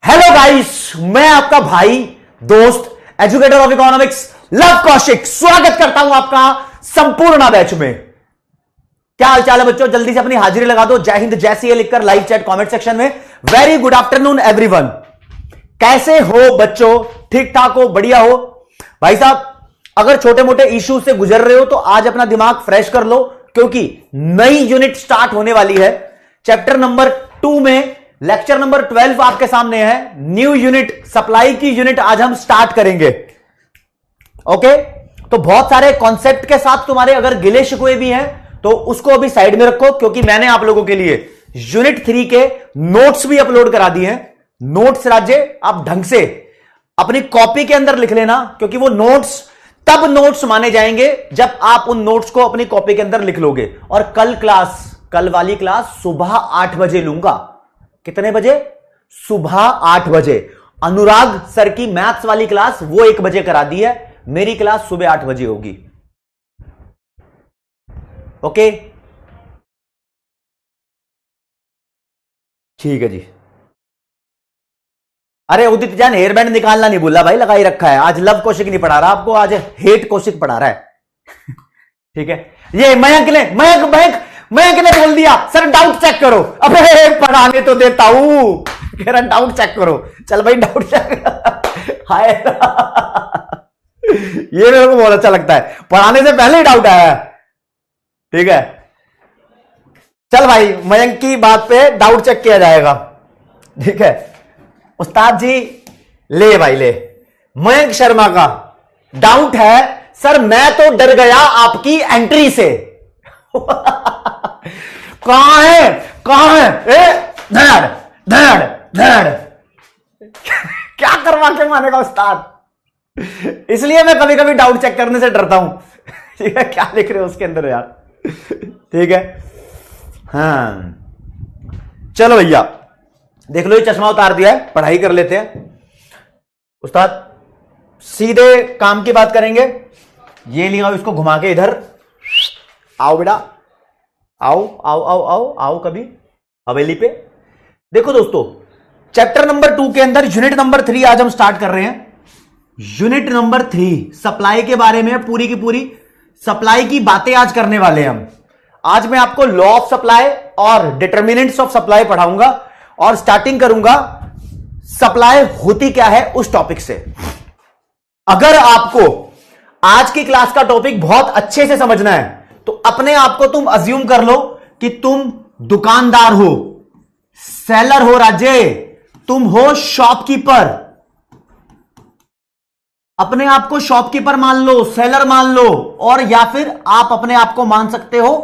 Hello guys, मैं आपका भाई दोस्त educator of economics love Kaushik स्वागत करता हूं आपका संपूर्ण बैच में। क्या हाल चाल है बच्चों? जल्दी से अपनी हाजिरी लगा दो। जय हिंद जय सिया लिखकर लाइव चैट कमेंट सेक्शन में। Very good afternoon everyone. कैसे हो बच्चों? ठीक ठाक हो? बढ़िया हो? भाई साहब, अगर छोटे मोटे इश्यू से गुजर रहे हो तो आज अपना दिमाग फ्रेश कर लो, क्योंकि नई यूनिट स्टार्ट होने वाली है। चैप्टर नंबर 2 में लेक्चर नंबर 12 आपके सामने है। न्यू यूनिट, सप्लाई की यूनिट आज हम स्टार्ट करेंगे। ओके, तो बहुत सारे कॉन्सेप्ट के साथ तुम्हारे अगर गिले शिकवे भी हैं तो उसको अभी साइड में रखो, क्योंकि मैंने आप लोगों के लिए यूनिट 3 के नोट्स भी अपलोड करा दिए हैं। नोट्स राज्य आप ढंग से अपनी कॉपी के अंदर लिख लेना, क्योंकि वो नोट्स तब नोट्स माने जाएंगे जब आप उन नोट्स को अपनी कॉपी के अंदर लिख लोगे। और कल वाली क्लास सुबह 8 बजे लूंगा। कितने बजे? सुबह 8 बजे। अनुराग सर की मैथ्स वाली क्लास वो 1 बजे करा दी है, मेरी क्लास सुबह 8 बजे होगी। ओके, ठीक है जी। अरे उदित जान, हेयर बैंड निकालना नहीं भूला भाई, लगाई रखा है। आज लव कौशिक नहीं पढ़ा रहा आपको, आज हेट कौशिक पढ़ा रहा है। ठीक है, ये मयंक ने बोल दिया सर डाउट चेक करो। अबे पढ़ाने तो देता हूं, कह रहा डाउट चेक करो। चल भाई डाउट चेक। हाय ये मेरे को बहुत अच्छा लगता है, पढ़ाने से पहले ही डाउट आया। ठीक है, चल भाई मयंक की बात पे डाउट चेक किया जाएगा। ठीक है उस्ताद जी, ले भाई ले। मयंक शर्मा का डाउट है, सर मैं तो डर गया आपकी एंट्री से। कहां है धड़ धड़ धड़। क्या करवा के मानेगा उस्ताद? इसलिए मैं कभी कभी डाउट चेक करने से डरता हूं। ठीक है, क्या लिख रहे हो उसके अंदर यार? ठीक है, हाँ चलो भैया देख लो, ये चश्मा उतार दिया है, पढ़ाई कर लेते हैं। उस्ताद सीधे काम की बात करेंगे। ये लिया, इसको घुमा के इधर आओ बेटा, आओ आओ आओ आओ आओ कभी हवेली पे। देखो दोस्तों, चैप्टर नंबर 2 के अंदर यूनिट नंबर 3 आज हम स्टार्ट कर रहे हैं। यूनिट नंबर 3 सप्लाई के बारे में, पूरी की पूरी सप्लाई की बातें आज करने वाले हैं हम। आज मैं आपको लॉ ऑफ सप्लाई और डिटर्मिनेंट्स ऑफ सप्लाई पढ़ाऊंगा और स्टार्टिंग करूंगा सप्लाई होती क्या है उस टॉपिक से। अगर आपको आज की क्लास का टॉपिक बहुत अच्छे से समझना है तो अपने आप को तुम अज्यूम कर लो कि तुम दुकानदार हो, सेलर हो राज्य, तुम हो शॉपकीपर। अपने आप को शॉपकीपर मान लो, सेलर मान लो, और या फिर आप अपने आप को मान सकते हो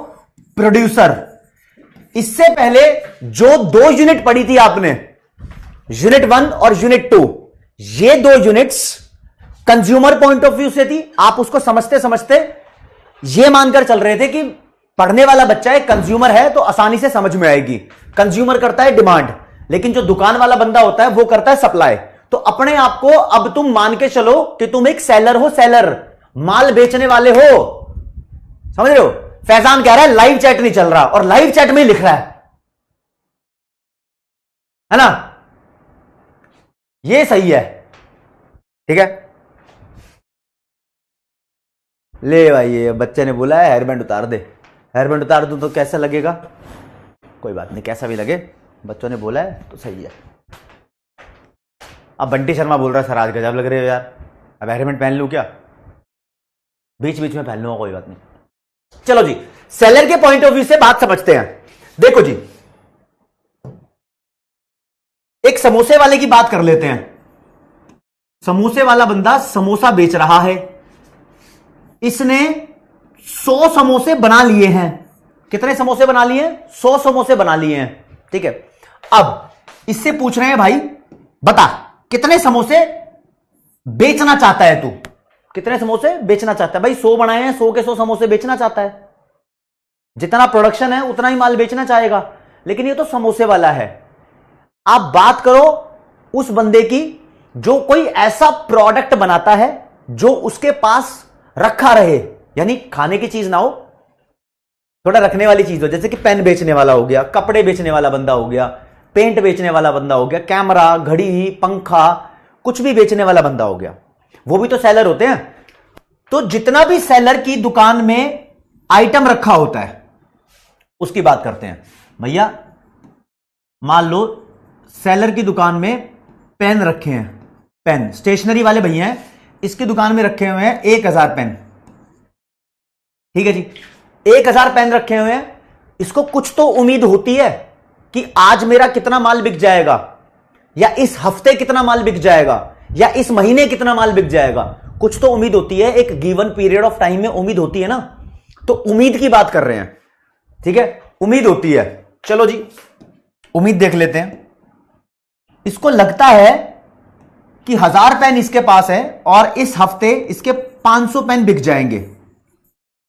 प्रोड्यूसर। इससे पहले जो 2 यूनिट पढ़ी थी आपने, यूनिट 1 और यूनिट 2, ये 2 units consumer point of view से थी। आप उसको समझते समझते ये मानकर चल रहे थे कि पढ़ने वाला बच्चा है, कंज्यूमर है तो आसानी से समझ में आएगी। कंज्यूमर करता है डिमांड, लेकिन जो दुकान वाला बंदा होता है वो करता है सप्लाई। तो अपने आप को अब तुम मान के चलो कि तुम एक सेलर हो, सेलर माल बेचने वाले हो। समझ रहे हो? फैजान कह रहा है लाइव चैट नहीं चल रहा, और लाइव चैट में ही लिख रहा है ना? ये सही है। ठीक है, ले भाई ये बच्चे ने बोला है हेयरबैंड उतार दे। हेयरबैंड उतार दूं तो कैसा लगेगा? कोई बात नहीं, कैसा भी लगे, बच्चों ने बोला है तो सही है। अब बंटी शर्मा बोल रहा है सर आज गजब लग रहे हो यार, अब हेयरबैंड पहन लूं क्या? बीच बीच में पहन लूंगा, कोई बात नहीं। चलो जी, सेलर के पॉइंट ऑफ व्यू से बात समझते हैं। देखो जी, एक समोसे वाले की बात कर लेते हैं। समोसे वाला बंदा समोसा बेच रहा है, इसने 100 समोसे बना लिए हैं। कितने समोसे बना लिए? 100 समोसे बना लिए हैं। ठीक है, अब इससे पूछ रहे हैं भाई बता कितने समोसे बेचना चाहता है तू? कितने समोसे बेचना चाहता है? भाई 100 बनाए हैं, 100 के 100 समोसे बेचना चाहता है। जितना प्रोडक्शन है उतना ही माल बेचना चाहेगा, लेकिन ये तो समोसे वाला है। आप बात करो उस बंदे की जो कोई ऐसा प्रोडक्ट बनाता है जो उसके पास रखा रहे, यानी खाने की चीज ना हो, थोड़ा रखने वाली चीज हो, जैसे कि पेन बेचने वाला हो गया, कपड़े बेचने वाला बंदा हो गया, पेंट बेचने वाला बंदा हो गया, कैमरा, घड़ी, पंखा, कुछ भी बेचने वाला बंदा हो गया, वो भी तो सेलर होते हैं। तो जितना भी सेलर की दुकान में आइटम रखा होता है उसकी बात करते हैं। भैया मान लो सेलर की दुकान में पेन रखे हैं, पेन स्टेशनरी वाले भैया हैं, इसकी दुकान में रखे हुए हैं 1000 पेन, ठीक है जी, 1000 पेन रखे हुए हैं। इसको कुछ तो उम्मीद होती है कि आज मेरा कितना माल बिक जाएगा, या इस हफ्ते कितना माल बिक जाएगा, या इस महीने कितना माल बिक जाएगा, कुछ तो उम्मीद होती है, एक गिवन पीरियड ऑफ टाइम में उम्मीद होती है ना। तो उम्मीद की बात कर रहे हैं, ठीक है, उम्मीद होती है। चलो जी उम्मीद देख लेते हैं। इसको लगता है कि 1000 पेन इसके पास है और इस हफ्ते इसके 500 पेन बिक जाएंगे।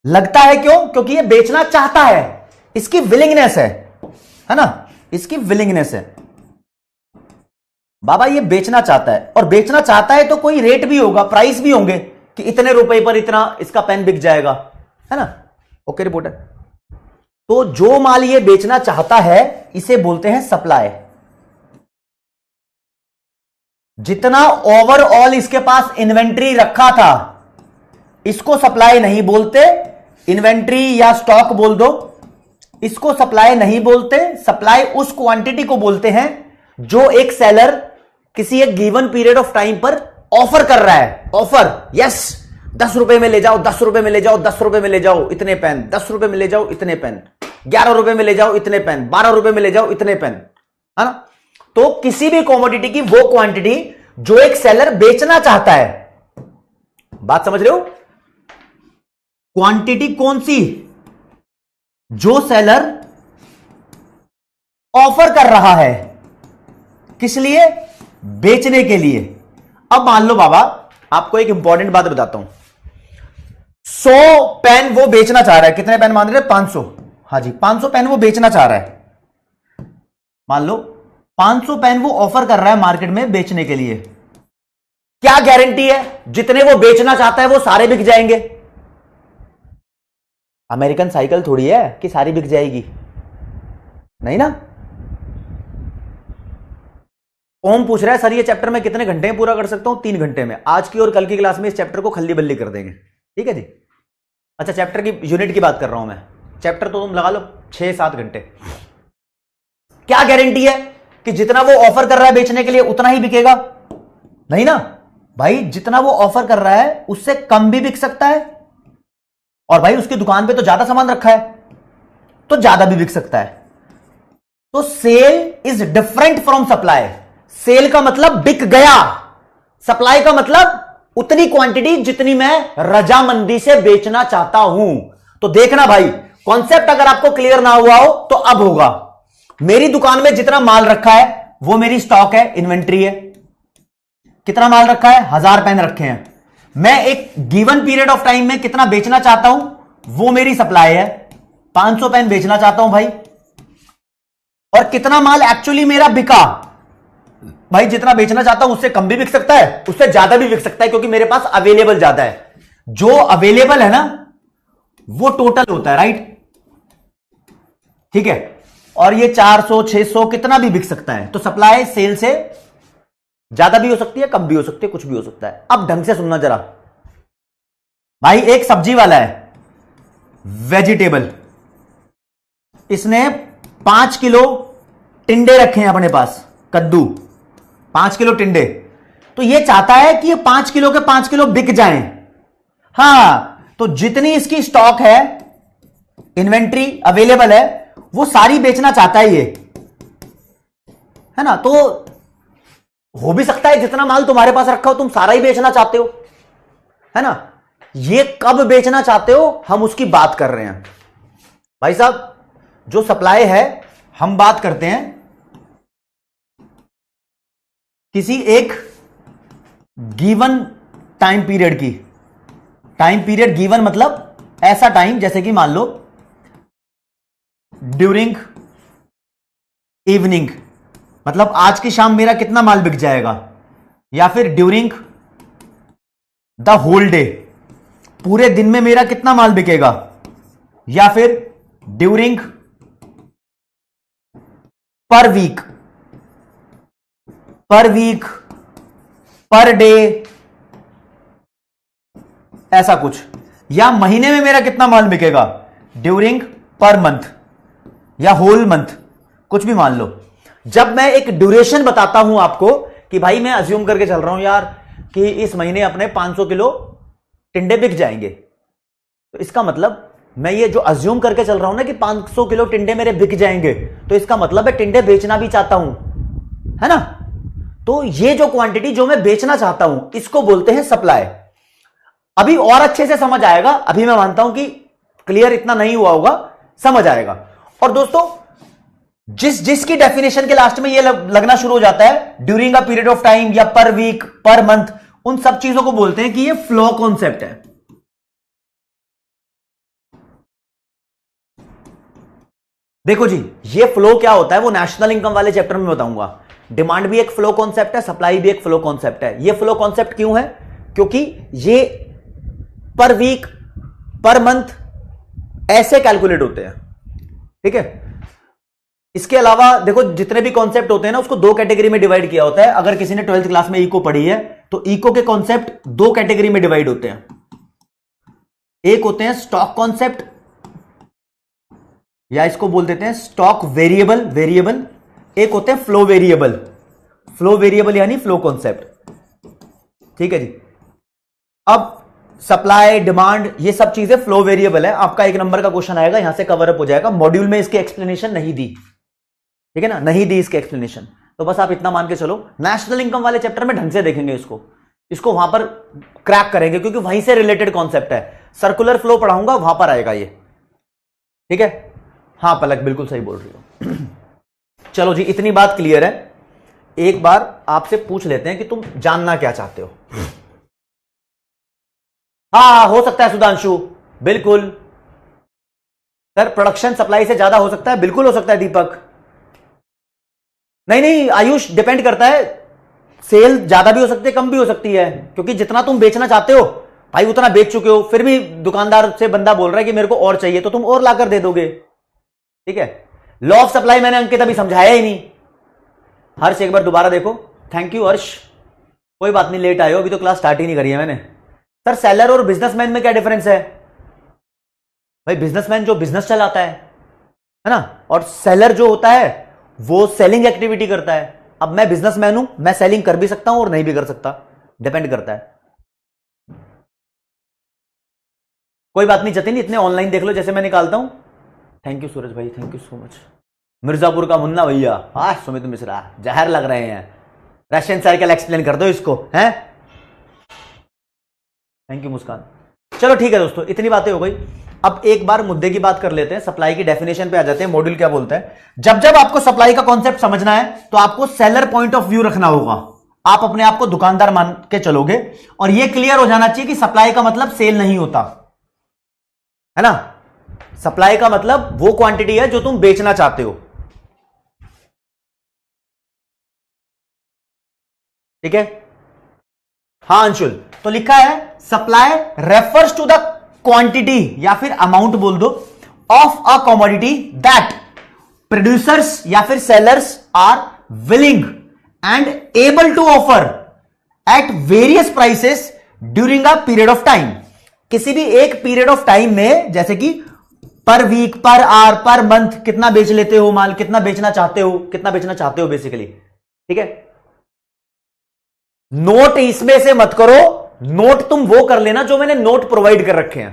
लगता है क्यों? क्योंकि ये बेचना चाहता है, इसकी विलिंगनेस है ना, इसकी विलिंगनेस है। बाबा ये बेचना चाहता है, और बेचना चाहता है तो कोई रेट भी होगा, प्राइस भी होंगे कि इतने रुपए पर इतना इसका पेन बिक जाएगा, है ना। ओके रिपोर्टर, तो जो माल ये बेचना चाहता है इसे बोलते हैं सप्लाई। जितना ओवरऑल इसके पास इन्वेंट्री रखा था इसको सप्लाई नहीं बोलते, इन्वेंट्री या स्टॉक बोल दो, इसको सप्लाई नहीं बोलते। सप्लाई उस क्वांटिटी को बोलते हैं जो एक सेलर किसी एक गिवन पीरियड ऑफ टाइम पर ऑफर कर रहा है। ऑफर, यस 10 रुपए में ले जाओ, 10 रुपए में ले जाओ, 10 रुपए में ले जाओ इतने पेन, 10 रुपए में ले जाओ इतने पेन, 11 रुपए में ले जाओ इतने पेन, 12 रुपए में ले जाओ इतने पेन, है ना। तो किसी भी कॉमोडिटी की वो क्वांटिटी जो एक सेलर बेचना चाहता है, बात समझ रहे हो। क्वांटिटी कौन सी? जो सेलर ऑफर कर रहा है, किस लिए? बेचने के लिए। अब मान लो बाबा आपको एक इंपॉर्टेंट बात बताता हूं, 100 पेन वो बेचना चाह रहा है। कितने पेन मान रहे? 500। हाँ जी 500 पेन वो बेचना चाह रहा है। मान लो 500 पेन वो ऑफर कर रहा है मार्केट में बेचने के लिए। क्या गारंटी है जितने वो बेचना चाहता है वो सारे बिक जाएंगे? अमेरिकन साइकिल थोड़ी है कि सारी बिक जाएगी, नहीं ना। ओम पूछ रहा है सर ये चैप्टर मैं कितने घंटे में पूरा कर सकता हूं? 3 घंटे में। आज की और कल की क्लास में इस चैप्टर को खल्ली बल्ली कर देंगे, ठीक है जी। अच्छा चैप्टर की यूनिट की बात कर रहा हूं मैं, चैप्टर तो तुम लगा लो 6-7 घंटे। क्या गारंटी है कि जितना वो ऑफर कर रहा है बेचने के लिए उतना ही बिकेगा? नहीं ना भाई, जितना वो ऑफर कर रहा है उससे कम भी बिक सकता है, और भाई उसकी दुकान पे तो ज्यादा सामान रखा है तो ज्यादा भी बिक सकता है। तो sale is different from supply. Sale का मतलब बिक गया, सप्लाई का मतलब उतनी क्वांटिटी जितनी मैं रजामंदी से बेचना चाहता हूं। तो देखना भाई, कॉन्सेप्ट अगर आपको क्लियर ना हुआ हो तो अब होगा। मेरी दुकान में जितना माल रखा है वो मेरी स्टॉक है, इन्वेंट्री है। कितना माल रखा है? 1000 पेन रखे हैं। मैं एक गिवन पीरियड ऑफ टाइम में कितना बेचना चाहता हूं वो मेरी सप्लाई है। 500 पेन बेचना चाहता हूं भाई, और कितना माल एक्चुअली मेरा बिका? भाई जितना बेचना चाहता हूं उससे कम भी बिक सकता है, उससे ज्यादा भी बिक सकता है, क्योंकि मेरे पास अवेलेबल ज्यादा है। जो अवेलेबल है ना वो टोटल होता है, राइट, ठीक है। और ये 400 600 कितना भी बिक सकता है। तो सप्लाई सेल से ज्यादा भी हो सकती है, कम भी हो सकती है, कुछ भी हो सकता है। अब ढंग से सुनना जरा भाई, एक सब्जी वाला है वेजिटेबल, इसने 5 किलो टिंडे रखे हैं अपने पास, कद्दू 5 किलो टिंडे। तो ये चाहता है कि ये 5 किलो के 5 किलो बिक जाएं। हां, तो जितनी इसकी स्टॉक है, इन्वेंट्री अवेलेबल है, वो सारी बेचना चाहता है ये, है ना। तो हो भी सकता है जितना माल तुम्हारे पास रखा हो तुम सारा ही बेचना चाहते हो, है ना। ये कब बेचना चाहते हो हम उसकी बात कर रहे हैं भाई साहब। जो सप्लाई है हम बात करते हैं किसी एक गिवन टाइम पीरियड की। टाइम पीरियड गिवन मतलब ऐसा टाइम जैसे कि मान लो ड्यूरिंग इवनिंग, मतलब आज की शाम मेरा कितना माल बिक जाएगा, या फिर ड्यूरिंग द होल डे, पूरे दिन में मेरा कितना माल बिकेगा, या फिर ड्यूरिंग पर वीक, पर वीक, पर डे, ऐसा कुछ, या महीने में मेरा कितना माल बिकेगा, ड्यूरिंग पर मंथ या होल मंथ, कुछ भी मान लो। जब मैं एक ड्यूरेशन बताता हूं आपको कि भाई मैं अज्यूम करके चल रहा हूं यार कि इस महीने अपने 500 किलो टिंडे बिक जाएंगे, तो इसका मतलब मैं ये जो अज्यूम करके चल रहा हूं ना कि 500 किलो टिंडे मेरे बिक जाएंगे, तो इसका मतलब है टिंडे बेचना भी चाहता हूं, है ना। तो ये जो क्वांटिटी जो मैं बेचना चाहता हूं इसको बोलते हैं सप्लाई। अभी और अच्छे से समझ आएगा, अभी मैं मानता हूं कि क्लियर इतना नहीं हुआ होगा, समझ आएगा। और दोस्तों जिसकी डेफिनेशन के लास्ट में ये लगना शुरू हो जाता है during a period of time या पर वीक, पर मंथ, उन सब चीजों को बोलते हैं कि ये फ्लो कॉन्सेप्ट है। देखो जी, ये फ्लो क्या होता है वो नेशनल इनकम वाले चैप्टर में बताऊंगा। डिमांड भी एक फ्लो कॉन्सेप्ट है, सप्लाई भी एक फ्लो कॉन्सेप्ट है। ये फ्लो कॉन्सेप्ट क्यों है, क्योंकि ये पर वीक, पर मंथ ऐसे कैलकुलेट होते हैं, ठीक है। इसके अलावा देखो जितने भी कॉन्सेप्ट होते हैं ना उसको दो कैटेगरी में डिवाइड किया होता है। अगर किसी ने 12th क्लास में इको पढ़ी है तो इको के कॉन्सेप्ट दो कैटेगरी में डिवाइड होते हैं। एक होते हैं स्टॉक कॉन्सेप्ट, या इसको बोल देते हैं स्टॉक वेरिएबल। एक होते हैं फ्लो वेरिएबल यानी फ्लो कॉन्सेप्ट, ठीक है जी। अब सप्लाई, डिमांड, ये सब चीजें फ्लो वेरिएबल है। आपका 1 नंबर का क्वेश्चन आएगा, यहां से कवर अप हो जाएगा। मॉड्यूल में इसकी एक्सप्लेनेशन नहीं दी, ठीक है ना, नहीं दी इसकी एक्सप्लेनेशन, तो बस आप इतना मान के चलो। नेशनल इनकम वाले चैप्टर में ढंग से देखेंगे इसको वहां पर क्रैक करेंगे, क्योंकि वहीं से रिलेटेड कॉन्सेप्ट है। सर्कुलर फ्लो पढ़ाऊंगा, वहां पर आएगा ये, ठीक है। हाँ पलक बिल्कुल सही बोल रही हो। चलो जी, इतनी बात क्लियर है। एक बार आपसे पूछ लेते हैं कि तुम जानना क्या चाहते हो। हाँ हो सकता है सुधांशु, बिल्कुल सर। प्रोडक्शन सप्लाई से ज्यादा हो सकता है, बिल्कुल हो सकता है दीपक। नहीं आयुष, डिपेंड करता है, सेल ज्यादा भी हो सकती है, कम भी हो सकती है, क्योंकि जितना तुम बेचना चाहते हो भाई उतना बेच चुके हो, फिर भी दुकानदार से बंदा बोल रहा है कि मेरे को और चाहिए, तो तुम और लाकर दे दोगे, ठीक है। लॉ ऑफ सप्लाई मैंने अंकित अभी समझाया ही नहीं। हर्ष एक बार दोबारा देखो। थैंक यू हर्ष, कोई बात नहीं, लेट आए हो, अभी तो क्लास स्टार्ट ही नहीं करी है मैंने। सर सेलर और बिजनेसमैन में क्या डिफरेंस है? भाई बिजनेसमैन जो बिजनेस चलाता है ना, और सेलर जो होता है वो सेलिंग एक्टिविटी करता है। अब मैं बिजनेसमैन हूं, मैं सेलिंग कर भी सकता हूं और नहीं भी कर सकता, डिपेंड करता है। कोई बात नहीं जतिन, इतने ऑनलाइन देख लो जैसे मैं निकालता हूं। थैंक यू सूरज भाई, thank you so much. Mirzapur का मुन्ना भैया, सुमित मिश्रा, जहर लग रहे हैं। रशियन साइकिल एक्सप्लेन कर दो इसको, हैं? थैंक यू मुस्कान। चलो ठीक है दोस्तों, इतनी बातें हो गई। अब एक बार मुद्दे की बात कर लेते हैं, सप्लाई की डेफिनेशन पे आ जाते हैं। मॉड्यूल क्या बोलता है? जब जब आपको सप्लाई का कॉन्सेप्ट समझना है तो आपको सेलर पॉइंट ऑफ व्यू रखना होगा। आप अपने आप को दुकानदार मान के चलोगे और यह क्लियर हो जाना चाहिए कि सप्लाई का मतलब सेल नहीं होता, है ना। सप्लाई का मतलब वो क्वांटिटी है जो तुम बेचना चाहते हो, ठीक है। हाँ अंशुल, तो लिखा है supply refers to the quantity या फिर अमाउंट बोल दो of a commodity that producers या फिर sellers are willing and able to offer at various prices during a period of time. किसी भी एक पीरियड ऑफ टाइम में, जैसे कि पर week, per hour, per month, कितना बेच लेते हो माल, कितना बेचना चाहते हो बेसिकली, ठीक है। नोट इसमें से मत करो, नोट तुम वो कर लेना जो मैंने नोट प्रोवाइड कर रखे हैं,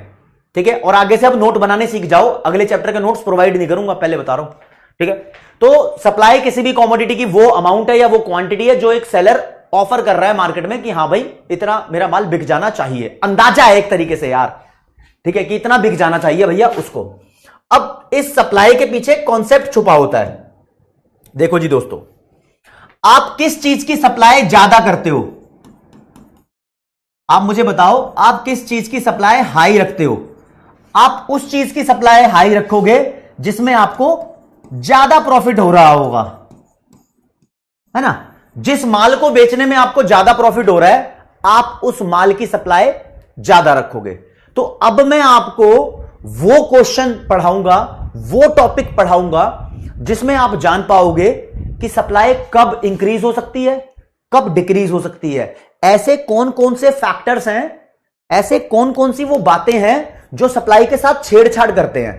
ठीक है। और आगे से अब नोट बनाने सीख जाओ, अगले चैप्टर के नोट्स प्रोवाइड नहीं करूंगा, पहले बता रहा हूं, ठीक है। तो सप्लाई किसी भी कमोडिटी की वो अमाउंट है या वो क्वांटिटी है जो एक सेलर ऑफर कर रहा है मार्केट में कि हां भाई इतना मेरा माल बिक जाना चाहिए, अंदाजा है एक तरीके से यार, ठीक है, कि इतना बिक जाना चाहिए भैया उसको। अब इस सप्लाई के पीछे कॉन्सेप्ट छुपा होता है। देखो जी दोस्तों, आप किस चीज की सप्लाई ज्यादा करते हो? आप मुझे बताओ, आप किस चीज की सप्लाई हाई रखते हो? आप उस चीज की सप्लाई हाई रखोगे जिसमें आपको ज्यादा प्रॉफिट हो रहा होगा, है ना। जिस माल को बेचने में आपको ज्यादा प्रॉफिट हो रहा है, आप उस माल की सप्लाई ज्यादा रखोगे। तो अब मैं आपको वो क्वेश्चन पढ़ाऊंगा, वो टॉपिक पढ़ाऊंगा जिसमें आप जान पाओगे कि सप्लाई कब इंक्रीज हो सकती है, कब डिक्रीज हो सकती है। ऐसे कौन कौन से फैक्टर्स हैं, ऐसे कौन कौन सी वो बातें हैं जो सप्लाई के साथ छेड़छाड़ करते हैं,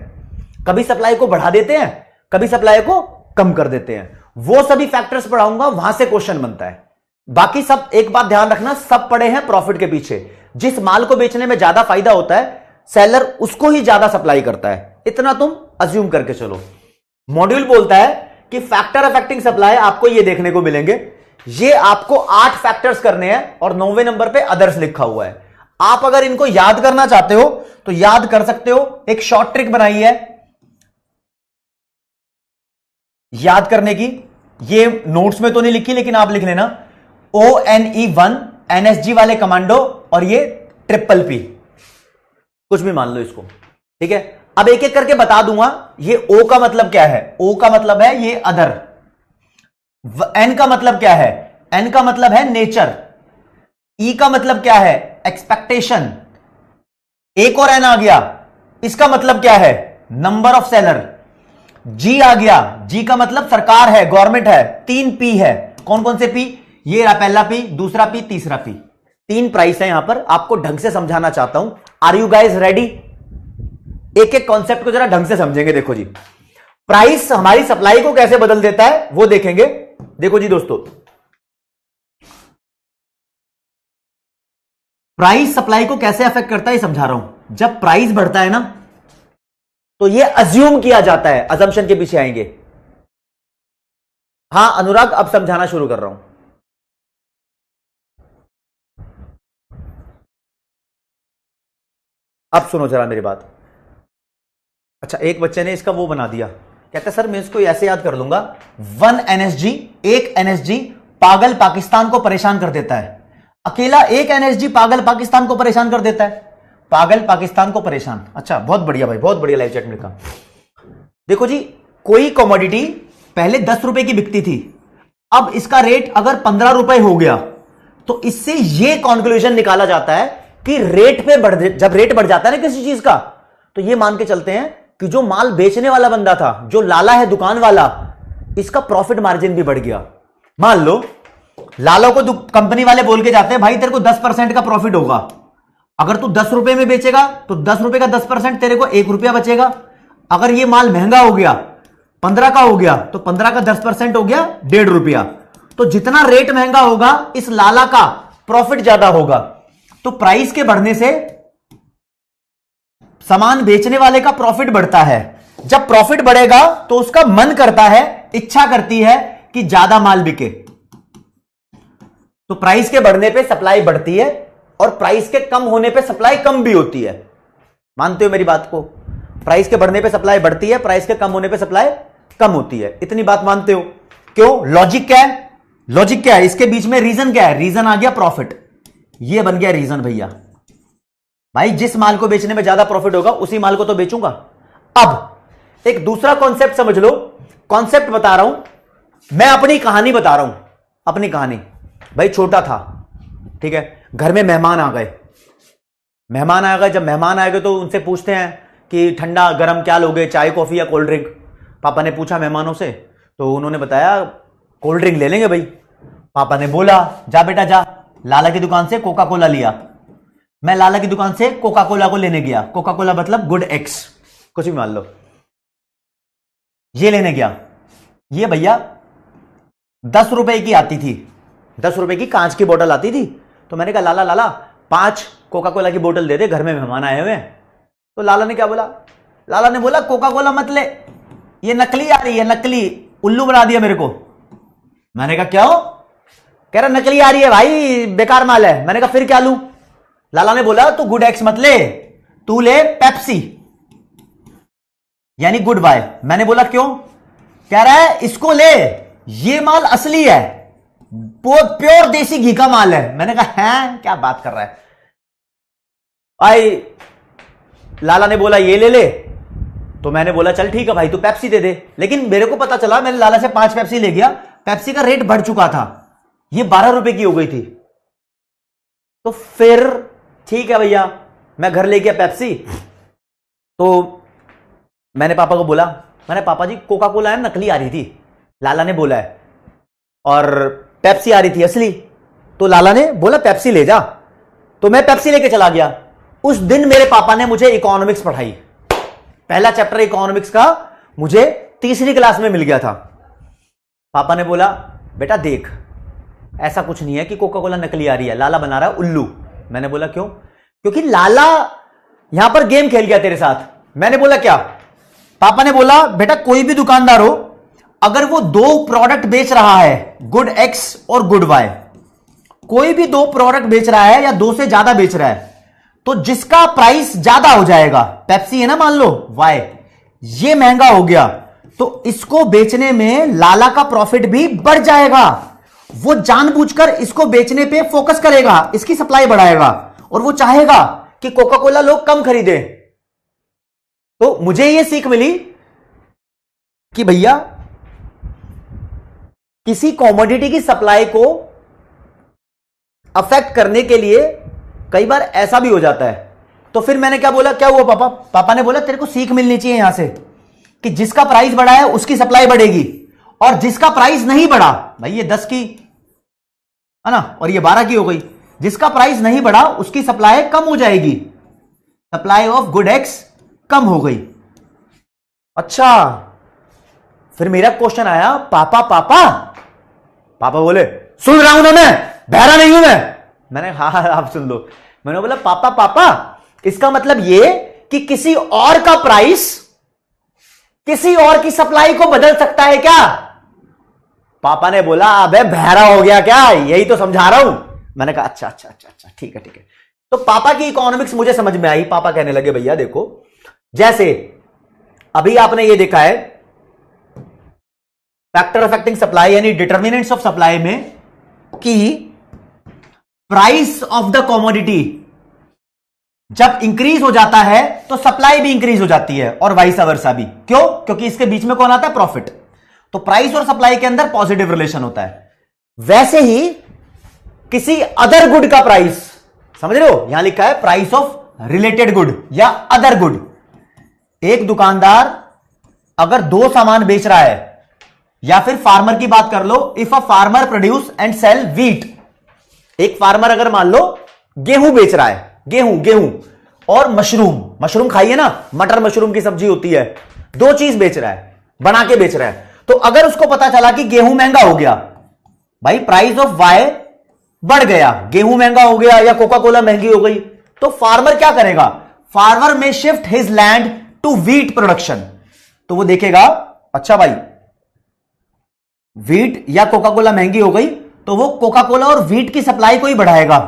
कभी सप्लाई को बढ़ा देते हैं, कभी सप्लाई को कम कर देते हैं। वो सभी फैक्टर्स पढ़ाऊंगा, वहां से क्वेश्चन बनता है। बाकी सब एक बात ध्यान रखना, सब पड़े हैं प्रॉफिट के पीछे। जिस माल को बेचने में ज्यादा फायदा होता है, सेलर उसको ही ज्यादा सप्लाई करता है, इतना तुम अज्यूम करके चलो। मॉड्यूल बोलता है कि फैक्टर अफेक्टिंग सप्लाई आपको ये देखने को मिलेंगे, ये आपको 8 फैक्टर्स करने हैं और 9वें नंबर पे अदर्स लिखा हुआ है। आप अगर इनको याद करना चाहते हो तो याद कर सकते हो। एक शॉर्ट ट्रिक बनाई है याद करने की, ये नोट्स में तो नहीं लिखी लेकिन आप लिख लेना। ONE1 NSG वाले कमांडो और ये PPP, कुछ भी मान लो इसको, ठीक है। अब एक एक करके बता दूंगा। ये O का मतलब क्या है? O का मतलब है ये अदर। N का मतलब क्या है? N का मतलब है नेचर। E का मतलब क्या है? एक्सपेक्टेशन। एक और N आ गया, इसका मतलब क्या है? Number of seller. G आ गया, G का मतलब सरकार है, गवर्नमेंट है। 3 P है, कौन कौन से P? ये रहा पहला P, दूसरा P, तीसरा P। 3 प्राइस है यहां पर, आपको ढंग से समझाना चाहता हूं। Are you guys ready? एक एक कॉन्सेप्ट को जरा ढंग से समझेंगे। देखो जी, प्राइस हमारी सप्लाई को कैसे बदल देता है वो देखेंगे। देखो जी दोस्तों, प्राइस सप्लाई को कैसे अफेक्ट करता है समझा रहा हूं। जब प्राइस बढ़ता है ना तो ये अज्यूम किया जाता है, अजम्पशन के पीछे आएंगे। हां अनुराग, अब समझाना शुरू कर रहा हूं। अब सुनो जरा मेरी बात। अच्छा, एक बच्चे ने इसका वो बना दिया, कहता है सर मैं इसको ऐसे याद कर लूंगा, 1 NSG, एक NSG पागल पाकिस्तान को परेशान कर देता है। अकेला एक NSG पागल पाकिस्तान को परेशान कर देता है। पागल पाकिस्तान को परेशान। अच्छा, बहुत बढ़िया भाई, बहुत बढ़िया लाइव चैट में लिखा। देखो जी, कोई कमोडिटी पहले 10 रुपए की बिकती थी, अब इसका रेट अगर 15 रुपए हो गया तो इससे यह कॉन्क्लूजन निकाला जाता है कि जब रेट बढ़ जाता है ना किसी चीज का, तो यह मान के चलते हैं कि जो माल बेचने वाला बंदा था, जो लाला है दुकान वाला, इसका प्रॉफिट मार्जिन भी बढ़ गया। मान लो लाला को कंपनी वाले बोल के जाते हैं भाई तेरे को 10% का प्रॉफिट होगा। अगर तू 10 रुपए में बेचेगा तो 10 रुपए का 10% तेरे को 1 रुपया बचेगा। अगर ये माल महंगा हो गया, 15 का हो गया, तो 15 का 10% हो गया 1.5 रुपया। तो जितना रेट महंगा होगा इस लाला का प्रॉफिट ज्यादा होगा। तो प्राइस के बढ़ने से सामान बेचने वाले का प्रॉफिट बढ़ता है। जब प्रॉफिट बढ़ेगा तो उसका मन करता है, इच्छा करती है कि ज्यादा माल बिके। तो प्राइस के बढ़ने पे सप्लाई बढ़ती है और प्राइस के कम होने पे सप्लाई कम भी होती है। मानते हो मेरी बात को? प्राइस के बढ़ने पे सप्लाई बढ़ती है, प्राइस के कम होने पे सप्लाई कम होती है। इतनी बात मानते हो? क्यों? लॉजिक क्या है? लॉजिक क्या है इसके बीच में? रीजन क्या है? रीजन आ गया प्रॉफिट, ये बन गया रीजन भैया। भाई जिस माल को बेचने में ज्यादा प्रॉफिट होगा उसी माल को तो बेचूंगा। अब एक दूसरा कॉन्सेप्ट समझ लो। कॉन्सेप्ट बता रहा हूं मैं, अपनी कहानी बता रहा हूं, अपनी कहानी। भाई छोटा था, ठीक है, घर में मेहमान आ गए। मेहमान आ गए, जब मेहमान आ गए तो उनसे पूछते हैं कि ठंडा गरम क्या लोगे, चाय कॉफी या कोल्ड ड्रिंक? पापा ने पूछा मेहमानों से, तो उन्होंने बताया कोल्ड ड्रिंक ले लेंगे भाई। पापा ने बोला जा बेटा जा, लाला की दुकान से कोका कोला लिया। मैं लाला की दुकान से कोका कोला को लेने गया। कोका कोला मतलब गुड एक्स, कुछ भी मान लो। ये लेने गया, ये भैया 10 रुपए की आती थी, 10 रुपए की कांच की बोतल आती थी। तो मैंने कहा लाला लाला 5 कोका कोला की बोतल दे दे, घर में मेहमान आए हुए हैं। तो लाला ने क्या बोला? लाला ने बोला कोका कोला मत ले, ये नकली आ रही है, नकली। उल्लू बना दिया मेरे को। मैंने कहा क्या हो? कह रहा नकली आ रही है भाई, बेकार माल है। मैंने कहा फिर क्या लूं? लाला ने बोला तू गुड एक्स मत ले, तू ले पेप्सी, यानी गुड बाय। मैंने बोला क्यों? कह रहा है इसको ले, ये माल असली है, बहुत प्योर देसी घी का माल है। मैंने कहा है क्या बात कर रहा है भाई? लाला ने बोला ये ले ले, तो मैंने बोला चल ठीक है भाई तू पेप्सी दे दे। लेकिन मेरे को पता चला, मैंने लाला से 5 पेप्सी ले गया, पेप्सी का रेट बढ़ चुका था, ये 12 रुपए की हो गई थी। तो फिर ठीक है भैया, मैं घर ले गया पेप्सी। तो मैंने पापा को बोला, मैंने पापा जी कोका कोला है नकली आ रही थी, लाला ने बोला है, और पेप्सी आ रही थी असली, तो लाला ने बोला पेप्सी ले जा, तो मैं पेप्सी लेके चला गया। उस दिन मेरे पापा ने मुझे इकोनॉमिक्स पढ़ाई, पहला चैप्टर इकोनॉमिक्स का मुझे तीसरी क्लास में मिल गया था। पापा ने बोला बेटा देख, ऐसा कुछ नहीं है कि कोका कोला नकली आ रही है, लाला बना रहा है उल्लू। मैंने बोला क्यों? क्योंकि लाला यहां पर गेम खेल गया तेरे साथ। मैंने बोला क्या? पापा ने बोला बेटा कोई भी दुकानदार हो, अगर वो दो प्रोडक्ट बेच रहा है, गुड एक्स और गुड वाई, कोई भी दो प्रोडक्ट बेच रहा है या दो से ज्यादा बेच रहा है, तो जिसका प्राइस ज्यादा हो जाएगा, पेप्सी है ना मान लो, वाई, ये महंगा हो गया, तो इसको बेचने में लाला का प्रॉफिट भी बढ़ जाएगा। वो जानबूझकर इसको बेचने पे फोकस करेगा, इसकी सप्लाई बढ़ाएगा, और वो चाहेगा कि कोका कोला लोग कम खरीदे। तो मुझे ये सीख मिली कि भैया किसी कॉमोडिटी की सप्लाई को अफेक्ट करने के लिए कई बार ऐसा भी हो जाता है। तो फिर मैंने क्या बोला, क्या हुआ पापा? पापा ने बोला तेरे को सीख मिलनी चाहिए यहां से कि जिसका प्राइस बढ़ा है उसकी सप्लाई बढ़ेगी, और जिसका प्राइस नहीं बढ़ा, भाई ये 10 की है ना और ये 12 की हो गई, जिसका प्राइस नहीं बढ़ा उसकी सप्लाई कम हो जाएगी, सप्लाई ऑफ गुड एक्स कम हो गई। अच्छा, फिर मेरा क्वेश्चन आया, पापा पापा पापा बोले सुन रहा हूं ना, मैं बहरा नहीं हूं मैंने हाँ आप सुन लो। मैंने बोला पापा पापा इसका मतलब ये कि किसी और का प्राइस किसी और की सप्लाई को बदल सकता है क्या? पापा ने बोला अबे बहरा हो गया क्या, यही तो समझा रहा हूं। मैंने कहा अच्छा अच्छा अच्छा अच्छा ठीक है ठीक है। तो पापा की इकोनॉमिक्स मुझे समझ में आई। पापा कहने लगे भैया देखो, जैसे अभी आपने ये देखा है फैक्टर अफेक्टिंग सप्लाई यानी डिटर्मिनेंट्स ऑफ सप्लाई में कि प्राइस ऑफ द कॉमोडिटी जब इंक्रीज हो जाता है तो सप्लाई भी इंक्रीज हो जाती है, और वाइस वर्सा भी। क्यों? क्योंकि इसके बीच में कौन आता है? प्रॉफिट। तो प्राइस और सप्लाई के अंदर पॉजिटिव रिलेशन होता है। वैसे ही किसी अदर गुड का प्राइस, समझ रहे हो, यहां लिखा है प्राइस ऑफ रिलेटेड गुड या अदर गुड। एक दुकानदार अगर दो सामान बेच रहा है, या फिर फार्मर की बात कर लो, if a farmer produce and sell wheat, एक फार्मर अगर मान लो गेहूं बेच रहा है, गेहूं और मशरूम खाइए ना, मटर मशरूम की सब्जी होती है, दो चीज बेच रहा है, बना के बेच रहा है। तो अगर उसको पता चला कि गेहूं महंगा हो गया, भाई प्राइस ऑफ वाई बढ़ गया, गेहूं महंगा हो गया या कोका कोला महंगी हो गई, तो फार्मर क्या करेगा? Farmer may shift his land to wheat production. तो वो देखेगा अच्छा भाई व्हीट या कोका कोला महंगी हो गई, तो वो कोका कोला और व्हीट की सप्लाई को ही बढ़ाएगा।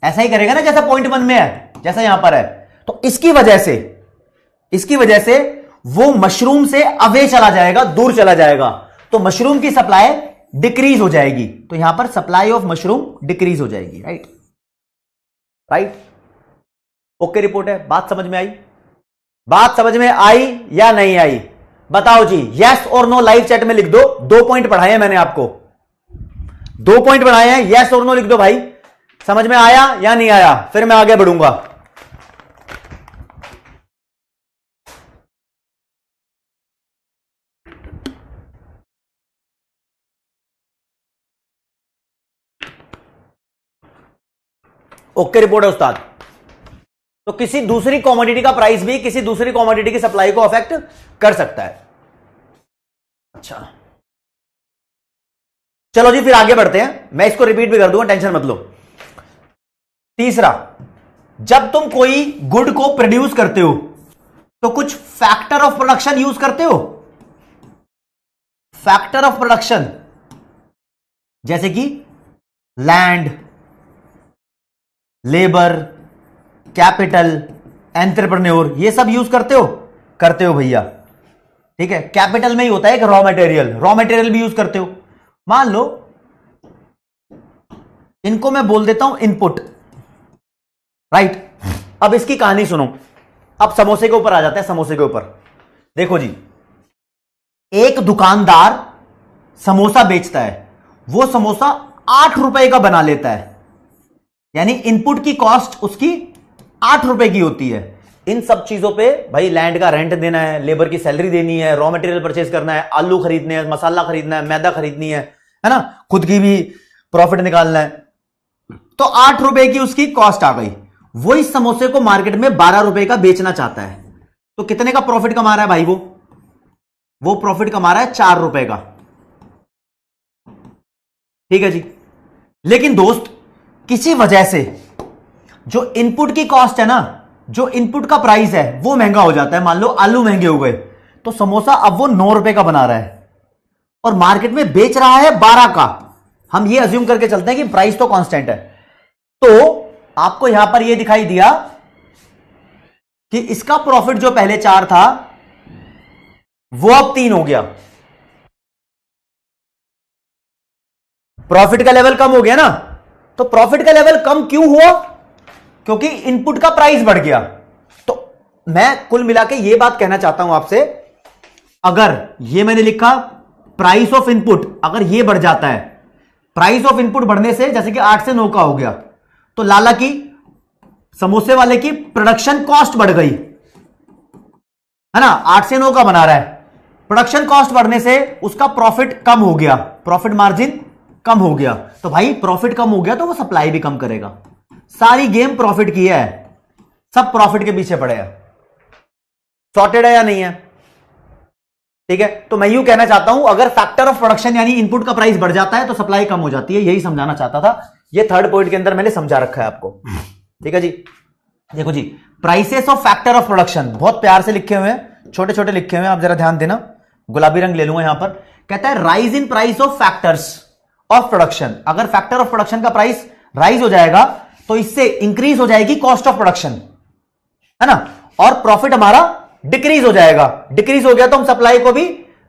ऐसा ही करेगा ना जैसा पॉइंट 1 में है, जैसा यहां पर है। तो इसकी वजह से वो मशरूम से अवे चला जाएगा, दूर चला जाएगा, तो मशरूम की सप्लाई डिक्रीज हो जाएगी। तो यहां पर सप्लाई ऑफ मशरूम डिक्रीज हो जाएगी। राइट। ओके रिपोर्ट है। बात समझ में आई? बात समझ में आई या नहीं आई? बताओ जी, यस और नो लाइव चैट में लिख दो। 2 पॉइंट पढ़ाए हैं मैंने आपको, 2 पॉइंट पढ़ाए हैं, यस और नो लिख दो भाई। समझ में आया या नहीं आया? फिर मैं आगे बढ़ूंगा। ओके रिपोर्ट है उस्ताद। तो किसी दूसरी कॉमोडिटी का प्राइस भी किसी दूसरी कॉमोडिटी की सप्लाई को अफेक्ट कर सकता है। अच्छा चलो जी, फिर आगे बढ़ते हैं। मैं इसको रिपीट भी कर दूंगा, टेंशन मत लो। तीसरा, जब तुम कोई गुड को प्रोड्यूस करते हो तो कुछ फैक्टर ऑफ प्रोडक्शन यूज करते हो। फैक्टर ऑफ प्रोडक्शन जैसे कि लैंड, लेबर, कैपिटल, एंटरप्रेन्योर, ये सब यूज करते हो भैया। ठीक है, कैपिटल में ही होता है कि रॉ मटेरियल भी यूज करते हो। मान लो इनको मैं बोल देता हूं इनपुट। राइट। अब इसकी कहानी सुनो। अब समोसे के ऊपर आ जाते हैं। समोसे के ऊपर देखो जी, एक दुकानदार समोसा बेचता है, वो समोसा 8 रुपए का बना लेता है, यानी इनपुट की कॉस्ट उसकी 8 रुपए की होती है। इन सब चीजों पे भाई लैंड का रेंट देना है, लेबर की सैलरी देनी है, रॉ मटेरियल परचेज करना है, आलू खरीदने हैं, मसाला खरीदना है, मैदा खरीदनी है, है ना, खुद की भी प्रॉफिट निकालना है। तो 8 रुपए की उसकी कॉस्ट आ गई। वो इस समोसे को मार्केट में 12 रुपए का बेचना चाहता है, तो कितने का प्रॉफिट कमा रहा है भाई? वो प्रॉफिट कमा रहा है 4 रुपए का। ठीक है जी। लेकिन दोस्त, किसी वजह से जो इनपुट की कॉस्ट है ना, जो इनपुट का प्राइस है वो महंगा हो जाता है। मान लो आलू महंगे हो गए, तो समोसा अब वो 9 रुपए का बना रहा है और मार्केट में बेच रहा है 12 का। हम ये अज्यूम करके चलते हैं कि प्राइस तो कांस्टेंट है। तो आपको यहां पर ये दिखाई दिया कि इसका प्रॉफिट जो पहले 4 था वो अब 3 हो गया। प्रॉफिट का लेवल कम हो गया ना। तो प्रॉफिट का लेवल कम क्यों हुआ? क्योंकि इनपुट का प्राइस बढ़ गया। तो मैं कुल मिला के ये बात कहना चाहता हूं आपसे, अगर ये मैंने लिखा प्राइस ऑफ इनपुट, अगर ये बढ़ जाता है, प्राइस ऑफ इनपुट बढ़ने से जैसे कि 8 से 9 का हो गया, तो लाला की, समोसे वाले की प्रोडक्शन कॉस्ट बढ़ गई, है ना, 8 से 9 का बना रहा है। प्रोडक्शन कॉस्ट बढ़ने से उसका प्रॉफिट कम हो गया, प्रॉफिट मार्जिन कम हो गया। तो भाई प्रॉफिट कम हो गया तो वो सप्लाई भी कम करेगा। सारी गेम प्रॉफिट की है, सब प्रॉफिट के पीछे पड़े हैं। सॉर्टेड है या नहीं है? ठीक है। तो मैं यूं कहना चाहता हूं, अगर फैक्टर ऑफ प्रोडक्शन यानी इनपुट का प्राइस बढ़ जाता है तो सप्लाई कम हो जाती है। यही समझाना चाहता था। ये थर्ड पॉइंट के अंदर मैंने समझा रखा है आपको। ठीक है जी। देखो जी, prices of factor of production बहुत प्यार से लिखे हुए हैं, छोटे छोटे लिखे हुए हैं, आप जरा ध्यान देना। गुलाबी रंग ले लूंगा यहां पर। कहता है rise in price of factors of production. अगर फैक्टर ऑफ प्रोडक्शन का प्राइस राइज हो जाएगा तो इससे इंक्रीज हो जाएगी कॉस्ट ऑफ प्रोडक्शन, है ना, और प्रॉफिट हमारा डिक्रीज हो जाएगा। डिक्रीज हो गया तो हम सप्लाई को भी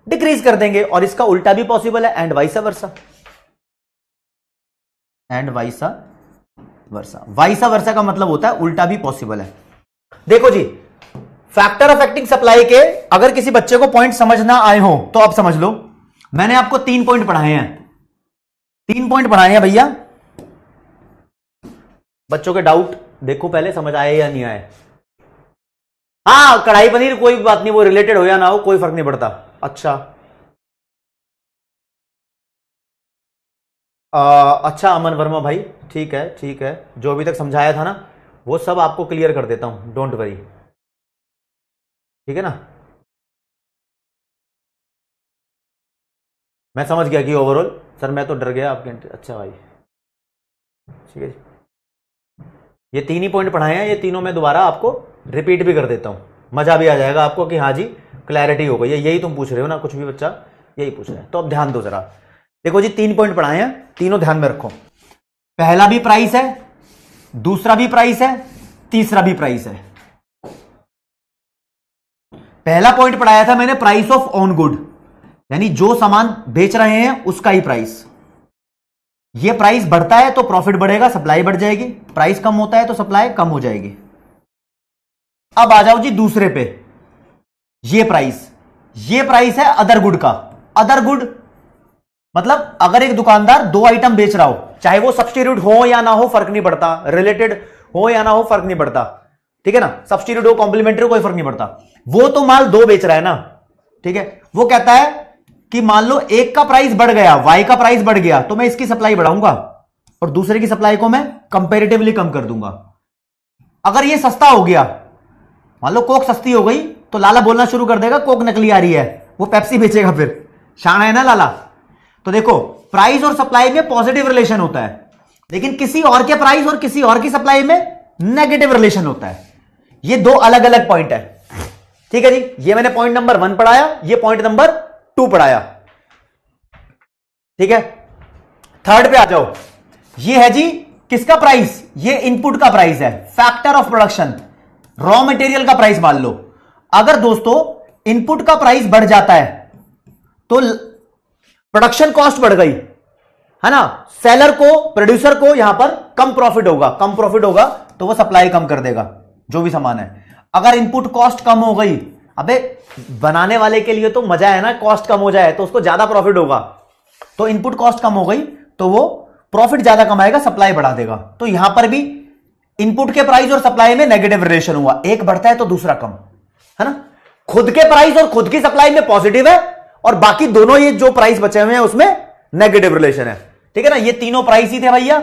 डिक्रीज कर देंगे, और इसका उल्टा भी पॉसिबल है, एंड वाइसा वर्सा। एंड वाइसा वर्सा, वाइसा वर्सा का मतलब होता है उल्टा भी पॉसिबल है। देखो जी, फैक्टर अफेक्टिंग सप्लाई के अगर किसी बच्चे को पॉइंट समझ ना आए हो तो आप समझ लो, मैंने आपको 3 पॉइंट पढ़ाए हैं। 3 पॉइंट पढ़ाए हैं भैया। बच्चों के डाउट देखो पहले, समझ आए या नहीं आए। हाँ, कढ़ाई पनीर कोई बात नहीं, वो रिलेटेड हो या ना हो कोई फर्क नहीं पड़ता। अच्छा अच्छा अमन वर्मा भाई, ठीक है ठीक है, जो अभी तक समझाया था ना वो सब आपको क्लियर कर देता हूं, डोंट वरी। ठीक है ना, मैं समझ गया कि ओवरऑल सर मैं तो डर गया आपके। अच्छा भाई, ठीक है। ये 3 ही पॉइंट पढ़ाए हैं, ये तीनों मैं दोबारा आपको रिपीट भी कर देता हूं, मजा भी आ जाएगा आपको कि हाँ जी क्लैरिटी हो गई। यही तुम पूछ रहे हो ना, कुछ भी बच्चा यही पूछ रहा है। तो अब ध्यान दो जरा। देखो जी, 3 पॉइंट पढ़ाए हैं, तीनों ध्यान में रखो। पहला भी प्राइस है, दूसरा भी प्राइस है, तीसरा भी प्राइस है। पहला पॉइंट पढ़ाया था मैंने प्राइस ऑफ ऑन गुड, यानी जो सामान बेच रहे हैं उसका ही प्राइस। ये प्राइस बढ़ता है तो प्रॉफिट बढ़ेगा, सप्लाई बढ़ जाएगी। प्राइस कम होता है तो सप्लाई कम हो जाएगी। अब आ जाओ जी दूसरे पे। ये प्राइस है अदर गुड का। अदर गुड मतलब अगर एक दुकानदार 2 आइटम बेच रहा हो, चाहे वो सब्स्टिट्यूट हो या ना हो फर्क नहीं पड़ता, रिलेटेड हो या ना हो फर्क नहीं पड़ता, ठीक है ना, सब्स्टिट्यूट हो कॉम्प्लीमेंट्री कोई फर्क नहीं पड़ता, वो तो माल 2 बेच रहा है ना। ठीक है, वो कहता है कि मान लो एक का प्राइस बढ़ गया, वाई का प्राइस बढ़ गया, तो मैं इसकी सप्लाई बढ़ाऊंगा और दूसरे की सप्लाई को मैं कंपैरेटिवली कम कर दूंगा। अगर ये सस्ता हो गया, मान लो कोक सस्ती हो गई, तो लाला बोलना शुरू कर देगा कोक नकली आ रही है, वो पेप्सी बेचेगा फिर। शाना है ना लाला। तो देखो, प्राइस और सप्लाई में पॉजिटिव रिलेशन होता है, लेकिन किसी और के प्राइस और किसी और की सप्लाई में नेगेटिव रिलेशन होता है। ये 2 अलग अलग पॉइंट है। ठीक है जी, ये मैंने पॉइंट नंबर 1 पढ़ाया, ये पॉइंट नंबर 2 पढ़ाया। ठीक है, थर्ड पे आ जाओ। ये है जी किसका प्राइस? ये इनपुट का प्राइस है, factor of production, raw material का प्राइस मान लो। अगर दोस्तों इनपुट का प्राइस बढ़ जाता है तो प्रोडक्शन कॉस्ट बढ़ गई, है ना, सेलर को, प्रोड्यूसर को यहां पर कम प्रॉफिट होगा। कम प्रॉफिट होगा तो वो सप्लाई कम कर देगा जो भी सामान है। अगर इनपुट कॉस्ट कम हो गई, अबे बनाने वाले के लिए तो मजा है ना, कॉस्ट कम हो जाए तो उसको ज्यादा प्रॉफिट होगा। तो इनपुट कॉस्ट कम हो गई तो वो प्रॉफिट ज्यादा कमाएगा, सप्लाई बढ़ा देगा। तो यहां पर भी इनपुट के प्राइस और सप्लाई में नेगेटिव रिलेशन हुआ, एक बढ़ता है तो दूसरा कम, है ना। खुद के प्राइस और खुद की सप्लाई में पॉजिटिव है, और बाकी दोनों ये जो प्राइस बचे हुए हैं उसमें नेगेटिव रिलेशन है। ठीक है ना, ये तीनों प्राइस ही थे भैया,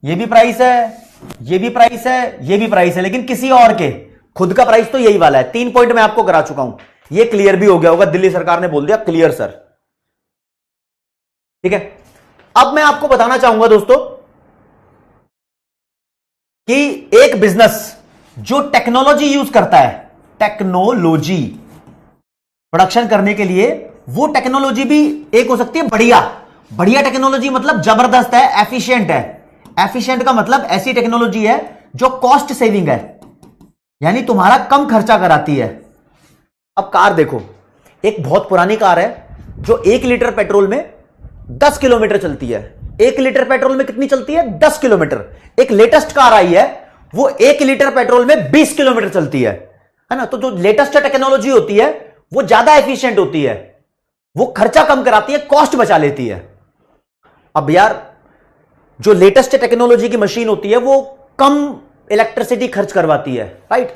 ये भी प्राइस है, ये भी प्राइस है, ये भी प्राइस है, लेकिन किसी और के खुद का प्राइस तो यही वाला है। 3 पॉइंट मैं आपको करा चुका हूं, ये क्लियर भी हो गया होगा, दिल्ली सरकार ने बोल दिया क्लियर सर। ठीक है, अब मैं आपको बताना चाहूंगा दोस्तों कि एक बिजनेस जो टेक्नोलॉजी यूज करता है, टेक्नोलॉजी प्रोडक्शन करने के लिए, वो टेक्नोलॉजी भी एक हो सकती है बढ़िया। बढ़िया टेक्नोलॉजी मतलब जबरदस्त है, एफिशिएंट है। एफिशिएंट का मतलब ऐसी टेक्नोलॉजी है जो कॉस्ट सेविंग है, यानी तुम्हारा कम खर्चा कराती है। अब कार देखो, एक बहुत पुरानी कार है जो 1 लीटर पेट्रोल में 10 किलोमीटर चलती है। 1 लीटर पेट्रोल में कितनी चलती है? 10 किलोमीटर। एक लेटेस्ट कार आई है, वो 1 लीटर पेट्रोल में 20 किलोमीटर चलती है ना। तो जो लेटेस्ट टेक्नोलॉजी होती है वो ज्यादा एफिशिएंट होती है, वो खर्चा कम कराती है, कॉस्ट बचा लेती है। अब यार, जो लेटेस्ट टेक्नोलॉजी की मशीन होती है वो कम इलेक्ट्रिसिटी खर्च करवाती है, राइट।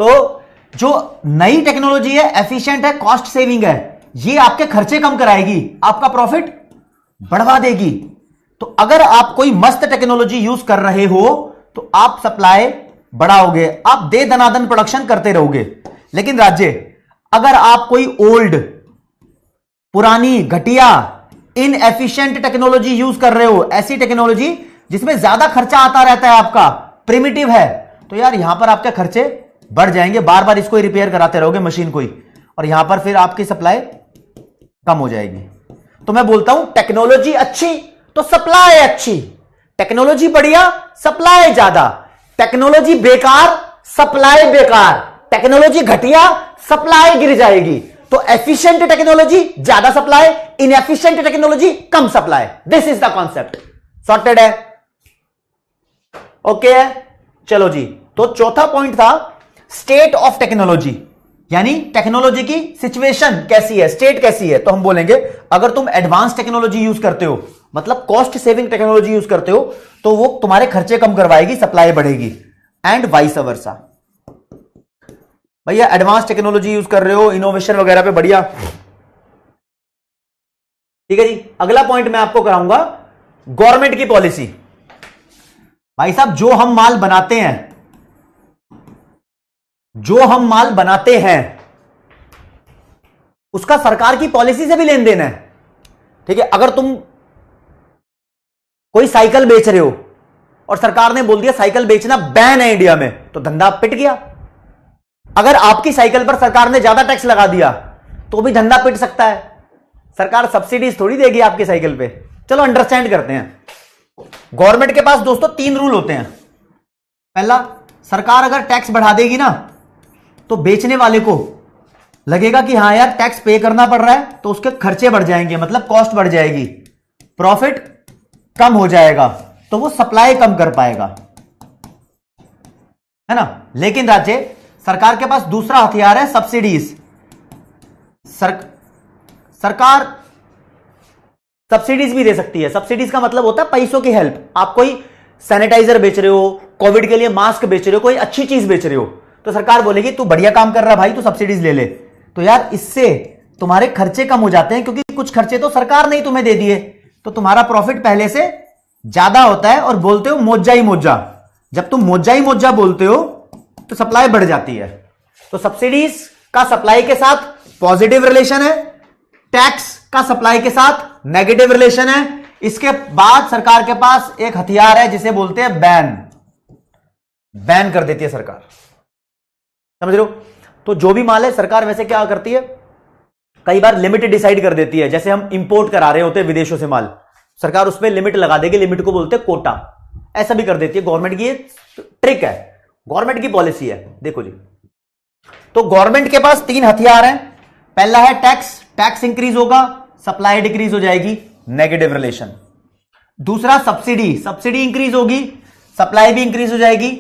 तो जो नई टेक्नोलॉजी है एफिशिएंट है, कॉस्ट सेविंग है, ये आपके खर्चे कम कराएगी, आपका प्रॉफिट बढ़वा देगी। तो अगर आप कोई मस्त टेक्नोलॉजी यूज कर रहे हो तो आप सप्लाई बढ़ाओगे, आप दे दनादन प्रोडक्शन करते रहोगे। लेकिन राज्य, अगर आप कोई ओल्ड, पुरानी, घटिया, इनएफिशिएंट टेक्नोलॉजी यूज कर रहे हो, ऐसी टेक्नोलॉजी जिसमें ज्यादा खर्चा आता रहता है, आपका प्रिमिटिव है, तो यार यहां पर आपके खर्चे बढ़ जाएंगे। बार बार इसको रिपेयर कराते रहोगे मशीन को ही, और यहां पर फिर आपकी सप्लाई कम हो जाएगी। तो मैं बोलता हूं टेक्नोलॉजी अच्छी तो सप्लाई अच्छी, टेक्नोलॉजी बढ़िया सप्लाई ज्यादा, टेक्नोलॉजी बेकार सप्लाई बेकार, टेक्नोलॉजी घटिया सप्लाई गिर जाएगी। तो एफिशिएंट टेक्नोलॉजी ज्यादा supply, inefficient technology come supply. This is the concept. Sorted है? ओके है, चलो जी। तो चौथा पॉइंट था स्टेट ऑफ टेक्नोलॉजी, यानी टेक्नोलॉजी की सिचुएशन कैसी है, स्टेट कैसी है। तो हम बोलेंगे अगर तुम एडवांस टेक्नोलॉजी यूज करते हो, मतलब कॉस्ट सेविंग टेक्नोलॉजी यूज करते हो, तो वो तुम्हारे खर्चे कम करवाएगी, सप्लाई बढ़ेगी, एंड वाइस वर्सा। भैया एडवांस टेक्नोलॉजी यूज कर रहे हो, इनोवेशन वगैरह पे बढ़िया, ठीक है जी। अगला पॉइंट मैं आपको कराऊंगा गवर्नमेंट की पॉलिसी। भाई साहब, जो हम माल बनाते हैं, जो हम माल बनाते हैं उसका सरकार की पॉलिसी से भी लेन देन है, ठीक है। अगर तुम कोई साइकिल बेच रहे हो और सरकार ने बोल दिया साइकिल बेचना बैन है इंडिया में, तो धंधा पिट गया। अगर आपकी साइकिल पर सरकार ने ज्यादा टैक्स लगा दिया तो भी धंधा पिट सकता है। सरकार सब्सिडीज थोड़ी देगी आपकी साइकिल पे। चलो अंडरस्टैंड करते हैं। गवर्नमेंट के पास दोस्तों 3 रूल होते हैं। पहला, सरकार अगर टैक्स बढ़ा देगी ना तो बेचने वाले को लगेगा कि हाँ यार टैक्स पे करना पड़ रहा है, तो उसके खर्चे बढ़ जाएंगे, मतलब कॉस्ट बढ़ जाएगी, प्रॉफिट कम हो जाएगा, तो वो सप्लाई कम कर पाएगा, है ना। लेकिन राज्य सरकार के पास दूसरा हथियार है सब्सिडीज। सरकार सब्सिडीज भी दे सकती है। सब्सिडीज का मतलब होता है पैसों की हेल्प। आप कोई सैनिटाइजर बेच रहे हो, कोविड के लिए मास्क बेच रहे हो, कोई अच्छी चीज बेच रहे हो, तो सरकार बोलेगी तू बढ़िया काम कर रहा भाई, तू सब्सिडीज ले ले। तो यार इससे तुम्हारे खर्चे कम हो जाते हैं, क्योंकि कुछ खर्चे तो सरकार ने ही तुम्हें दे दिए, तो तुम्हारा प्रॉफिट पहले से ज्यादा होता है। और बोलते हो मोजा ही मोजा। जब तुम मोजा ही मोजा बोलते हो तो सप्लाई बढ़ जाती है। तो सब्सिडीज का सप्लाई के साथ पॉजिटिव रिलेशन है, टैक्स का सप्लाई के साथ नेगेटिव रिलेशन है। इसके बाद सरकार के पास एक हथियार है जिसे बोलते हैं बैन। बैन कर देती है सरकार, समझ रहे हो। तो जो भी माल है सरकार वैसे क्या करती है, कई बार लिमिट डिसाइड कर देती है। जैसे हम इंपोर्ट करा रहे होते हैं विदेशों से माल, सरकार उसमें लिमिट लगा देगी, लिमिट को बोलते हैं कोटा। ऐसा भी कर देती है गवर्नमेंट की, ट्रिक है, गवर्नमेंट की पॉलिसी है। देखो जी, तो गवर्नमेंट के पास 3 हथियार हैं। पहला है टैक्स, टैक्स इंक्रीज होगा, सप्लाई डिक्रीज हो जाएगी, नेगेटिव रिलेशन। दूसरा सब्सिडी, सब्सिडी इंक्रीज होगी, सप्लाई भी इंक्रीज हो जाएगी,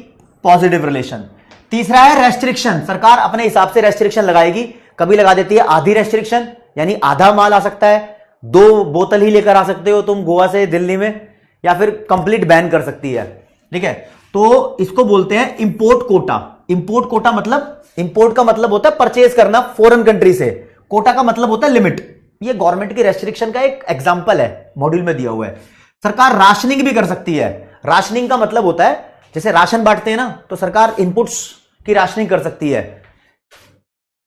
पॉजिटिव रिलेशन। तीसरा है रेस्ट्रिक्शन, सरकार अपने हिसाब से रेस्ट्रिक्शन लगाएगी। कभी लगा देती है आधी रेस्ट्रिक्शन, यानी आधा माल आ सकता है, 2 बोतल ही लेकर आ सकते हो तुम गोवा से दिल्ली में, या फिर कंप्लीट बैन कर सकती है, ठीक है। तो इसको बोलते हैं इंपोर्ट कोटा। इंपोर्ट कोटा मतलब, इंपोर्ट का मतलब होता है परचेज करना फॉरेन कंट्री से, कोटा का मतलब होता है लिमिट। ये गवर्नमेंट की रेस्ट्रिक्शन का एक एग्जांपल है, मॉड्यूल में दिया हुआ है। सरकार राशनिंग भी कर सकती है। राशनिंग का मतलब होता है जैसे राशन बांटते हैं ना, तो सरकार इनपुट्स की राशनिंग कर सकती है।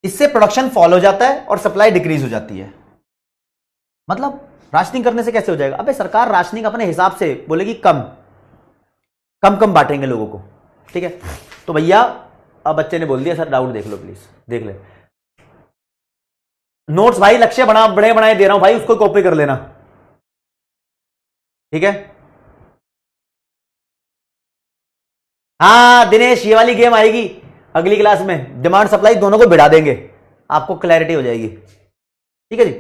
इससे प्रोडक्शन फॉल हो जाता है और सप्लाई डिक्रीज हो जाती है। मतलब राशनिंग करने से कैसे हो जाएगा? अबे सरकार राशनिंग अपने हिसाब से बोलेगी कम बांटेंगे लोगों को, ठीक है। तो भैया अब बच्चे ने बोल दिया सर डाउट देख लो प्लीज, देख ले नोट्स भाई, लक्ष्य बड़े बनाए दे रहा हूं भाई, उसको कॉपी कर लेना, ठीक है। हाँ दिनेश, ये वाली गेम आएगी अगली क्लास में, डिमांड सप्लाई दोनों को भिड़ा देंगे, आपको क्लैरिटी हो जाएगी, ठीक है जी।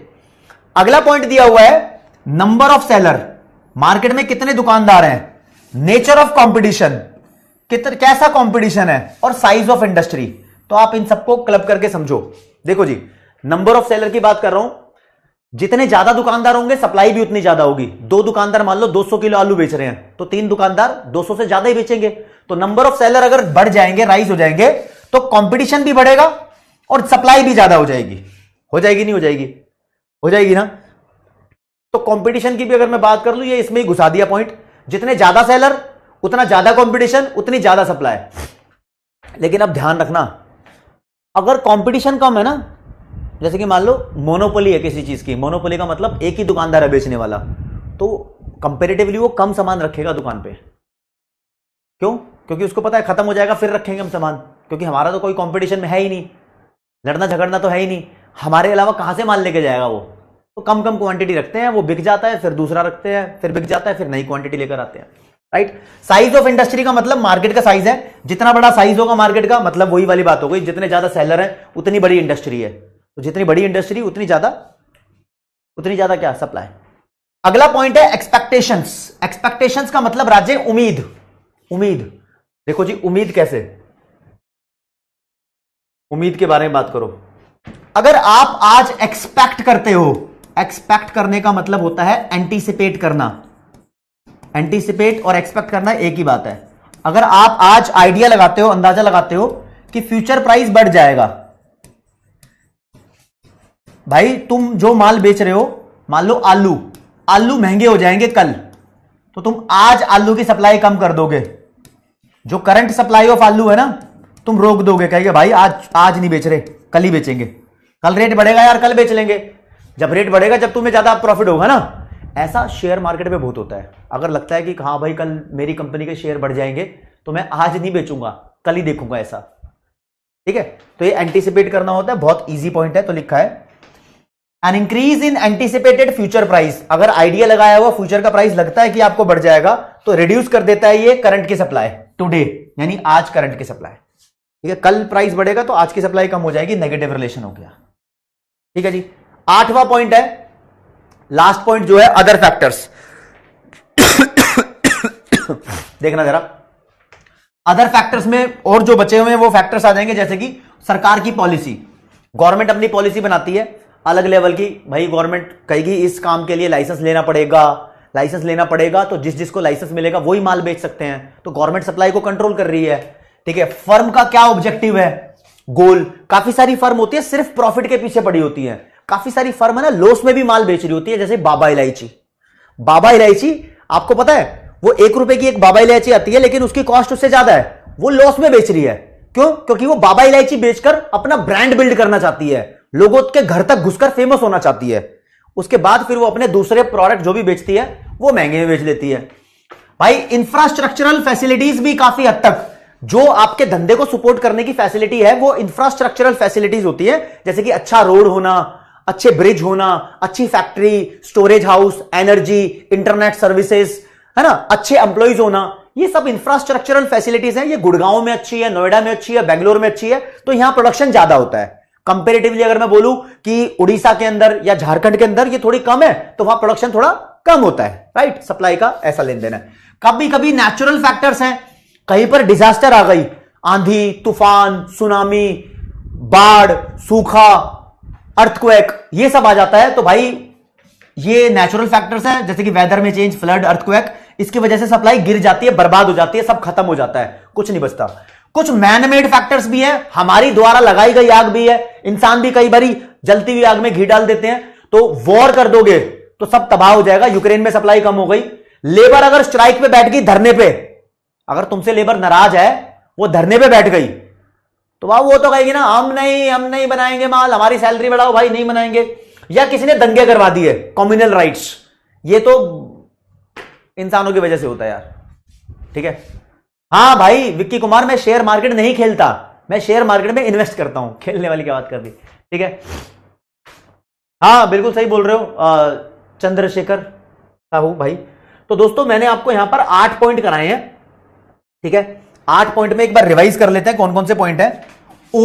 अगला पॉइंट दिया हुआ है नंबर ऑफ सेलर, मार्केट में कितने दुकानदार हैं, नेचर ऑफ कंपटीशन, कैसा कंपटीशन है, और साइज ऑफ इंडस्ट्री। तो आप इन सबको क्लब करके समझो। देखो जी, नंबर ऑफ सेलर की बात कर रहा हूं, जितने ज्यादा दुकानदार होंगे सप्लाई भी उतनी ज्यादा होगी। 2 दुकानदार मान लो 200 किलो आलू बेच रहे हैं, तो 3 दुकानदार 200 से ज्यादा ही बेचेंगे। तो नंबर ऑफ सेलर अगर बढ़ जाएंगे, राइज हो जाएंगे, तो कंपटीशन भी बढ़ेगा और सप्लाई भी ज्यादा हो जाएगी। हो जाएगी नहीं हो जाएगी? हो जाएगी ना। तो कंपटीशन की भी अगर मैं बात कर लूं, ये इसमें ही घुसा दिया पॉइंट, जितने ज्यादा सेलर उतना ज्यादा कंपटीशन, उतनी ज्यादा सप्लाई। लेकिन अब ध्यान रखना, अगर कंपटीशन कम है ना, जैसे कि मान लो मोनोपोली है किसी चीज की, मोनोपोली का मतलब एक ही दुकानदार है बेचने वाला, तो कंपैरेटिवली वो कम सामान रखेगा दुकान पे। क्यों? क्योंकि उसको पता है खत्म हो जाएगा फिर रखेंगे हम सामान, क्योंकि हमारा तो कोई कंपटीशन में है ही नहीं, लड़ना झगड़ना तो है ही नहीं, हमारे अलावा कहां से माल लेके जाएगा वो। तो कम क्वांटिटी रखते हैं, वो बिक जाता है, फिर दूसरा रखते हैं, फिर बिक जाता है, फिर नई क्वांटिटी लेकर आते हैं, राइट। साइज ऑफ इंडस्ट्री का मतलब मार्केट का साइज है, जितना बड़ा साइज होगा मार्केट का, मतलब वही वाली बात हो गई, जितने ज्यादा सेलर है उतनी बड़ी इंडस्ट्री है, तो जितनी बड़ी इंडस्ट्री उतनी ज्यादा क्या? सप्लाई। अगला पॉइंट है एक्सपेक्टेशंस। एक्सपेक्टेशंस का मतलब राजे उम्मीद। देखो जी, उम्मीद कैसे, उम्मीद के बारे में बात करो। अगर आप आज एक्सपेक्ट करते हो, एक्सपेक्ट करने का मतलब होता है एंटीसिपेट करना। एंटीसिपेट और एक्सपेक्ट करना एक ही बात है। अगर आप आज आइडिया लगाते हो, अंदाजा लगाते हो कि फ्यूचर प्राइस बढ़ जाएगा, भाई तुम जो माल बेच रहे हो, मान लो आलू महंगे हो जाएंगे कल, तो तुम आज आलू की सप्लाई कम कर दोगे। जो करंट सप्लाई ऑफ आलू है ना, तुम रोक दोगे, कहेंगे भाई आज नहीं बेच रहे, कल ही बेचेंगे, कल रेट बढ़ेगा यार कल बेच लेंगे। जब रेट बढ़ेगा, जब तुम्हें ज्यादा प्रॉफिट होगा ना। ऐसा शेयर मार्केट में बहुत होता है। अगर लगता है कि हाँ भाई कल मेरी कंपनी के शेयर बढ़ जाएंगे, तो मैं आज नहीं बेचूंगा, कल ही देखूंगा, ऐसा, ठीक है। तो ये एंटीसिपेट करना होता है, बहुत ईजी पॉइंट है। तो लिखा है an increase in anticipated future price. अगर आइडिया लगाया हुआ फ्यूचर का प्राइस लगता है कि आपको बढ़ जाएगा, तो रिड्यूस कर देता है ये करंट की सप्लाई टुडे, यानी आज करंट की सप्लाई, ठीक है। कल प्राइस बढ़ेगा तो आज की सप्लाई कम हो जाएगी, नेगेटिव रिलेशन हो गया, ठीक है जी। 8वां पॉइंट है, लास्ट पॉइंट जो है अदर फैक्टर्स। देखना जरा, अदर फैक्टर्स में और जो बचे हुए हैं वो फैक्टर्स आ जाएंगे, जैसे कि सरकार की पॉलिसी। गवर्नमेंट अपनी पॉलिसी बनाती है अलग लेवल की, भाई गवर्नमेंट कहेगी इस काम के लिए लाइसेंस लेना पड़ेगा, तो जिसको लाइसेंस मिलेगा वही माल बेच सकते हैं। तो गवर्नमेंट सप्लाई को कंट्रोल कर रही है, ठीक है। फर्म का क्या ऑब्जेक्टिव है, गोल। काफी सारी फर्म होती है सिर्फ प्रॉफिट के पीछे पड़ी होती है, काफी सारी फर्म है ना लॉस में भी माल बेच रही होती है, जैसे बाबा इलायची। आपको पता है वो 1 रुपए की एक बाबा इलायची आती है, लेकिन उसकी कॉस्ट उससे ज्यादा है, वो लॉस में बेच रही है। क्यों? क्योंकि वो बाबा इलायची बेचकर अपना ब्रांड बिल्ड करना चाहती है, लोगों के घर तक घुसकर फेमस होना चाहती है। उसके बाद फिर वो अपने दूसरे प्रोडक्ट जो भी बेचती है वो महंगे में बेच लेती है। भाई इंफ्रास्ट्रक्चरल फैसिलिटीज भी काफी हद तक, जो आपके धंधे को सपोर्ट करने की फैसिलिटी है, वो इंफ्रास्ट्रक्चरल फैसिलिटीज होती है, जैसे कि अच्छा रोड होना, अच्छे ब्रिज होना, अच्छी factory, storage house, energy, internet services, है ना, अच्छे एम्प्लॉइज होना, ये सब इंफ्रास्ट्रक्चरल फैसिलिटीज हैं। ये गुड़गांव में अच्छी है, नोएडा में अच्छी है, बेंगलोर में अच्छी है, तो यहां प्रोडक्शन ज्यादा होता है। कंपेरेटिवली अगर मैं बोलूं कि उड़ीसा के अंदर या झारखंड के अंदर ये थोड़ी कम है, तो वहां प्रोडक्शन थोड़ा कम होता है, राइट। सप्लाई का ऐसा लेन देन है। कभी कभी नेचुरल फैक्टर्स हैं, कहीं पर डिजास्टर आ गई, आंधी तूफान, सुनामी, बाढ़, सूखा, अर्थक्वेक, ये सब आ जाता है, तो भाई ये नेचुरल फैक्टर्स हैं, जैसे कि वेदर में चेंज, फ्लड, अर्थक्वेक, इसकी वजह से सप्लाई गिर जाती है, बर्बाद हो जाती है, सब खत्म हो जाता है, कुछ नहीं बचता। कुछ मैन मेड फैक्टर्स भी हैं, हमारी द्वारा लगाई गई आग भी है, इंसान भी कई बारी जलती हुई आग में घी डाल देते हैं, तो वॉर कर दोगे तो सब तबाह हो जाएगा, यूक्रेन में सप्लाई कम हो गई। लेबर अगर स्ट्राइक पे बैठ गई, धरने पे, अगर तुमसे लेबर नाराज है, वो धरने पे बैठ गई, तो वो तो कहेगी ना हम नहीं बनाएंगे माल, हमारी सैलरी बढ़ाओ भाई, नहीं बनाएंगे। या किसी ने दंगे करवा दिए, कम्युनल राइट्स, ये तो इंसानों की वजह से होता है यार, ठीक है। हाँ भाई विक्की कुमार, मैं शेयर मार्केट नहीं खेलता, मैं शेयर मार्केट में इन्वेस्ट करता हूं, खेलने वाली क्या बात कर दी, ठीक है। हाँ बिल्कुल सही बोल रहे हो चंद्रशेखर साहू भाई। तो दोस्तों मैंने आपको यहां पर 8 पॉइंट कराए हैं, ठीक है। 8 पॉइंट में एक बार रिवाइज कर लेते हैं कौन कौन से पॉइंट है। ओ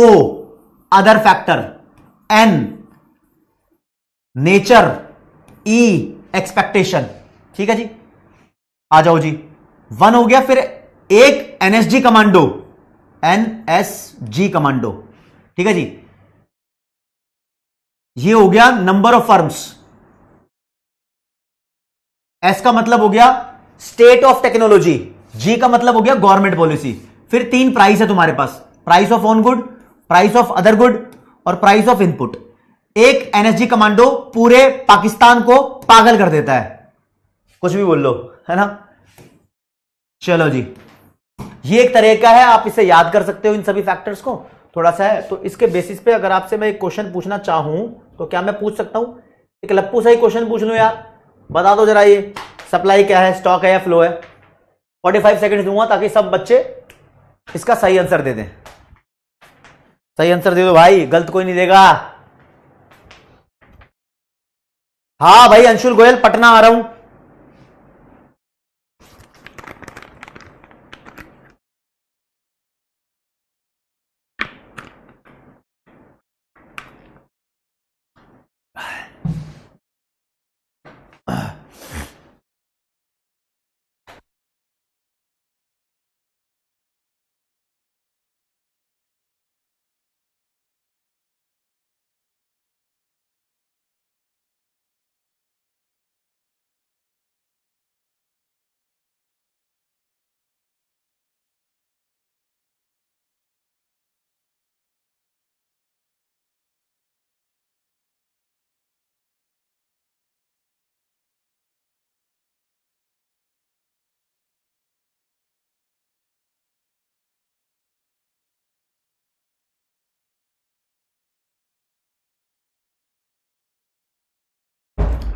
अदर फैक्टर, एन नेचर, ई एक्सपेक्टेशन, ठीक है जी। आ जाओ जी, 1 हो गया। फिर एक एनएसजी कमांडो, एनएसजी कमांडो, ठीक है जी। ये हो गया नंबर ऑफ फर्म्स, एस का मतलब हो गया स्टेट ऑफ टेक्नोलॉजी, जी का मतलब हो गया गवर्नमेंट पॉलिसी। फिर 3 प्राइस है तुम्हारे पास, price of on good, price of other good और प्राइस ऑफ इनपुट। एक एनएसजी कमांडो पूरे पाकिस्तान को पागल कर देता है, कुछ भी बोल लो, है ना। चलो जी, ये एक तरीका है, आप इसे याद कर सकते हो इन सभी फैक्टर्स को, थोड़ा सा है। तो इसके बेसिस पे अगर आपसे मैं एक क्वेश्चन पूछना चाहूं तो क्या मैं पूछ सकता हूं, एक लप्पू सा ही क्वेश्चन पूछ लूं यार, बता दो जरा ये सप्लाई क्या है, स्टॉक है या फ्लो है। 45 सेकंड दूंगा ताकि सब बच्चे इसका सही आंसर दे दें। सही आंसर दे दो भाई, गलत कोई नहीं देगा। हाँ भाई अंशुल गोयल, पटना आ रहा हूं।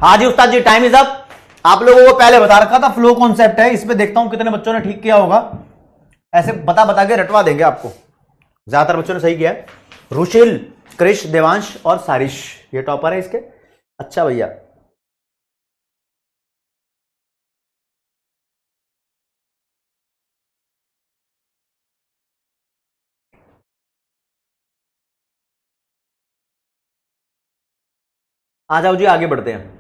हाँ जी उस्ताद जी, टाइम इज अप। आप लोगों को पहले बता रखा था फ्लो कॉन्सेप्ट है, इसमें देखता हूं कितने बच्चों ने ठीक किया होगा। ऐसे बता बता के रटवा देंगे आपको, ज्यादातर बच्चों ने सही किया है। रुशिल, क्रिश, देवांश और सारिश ये टॉपर है इसके। अच्छा भैया, आ जाओ जी, आगे बढ़ते हैं।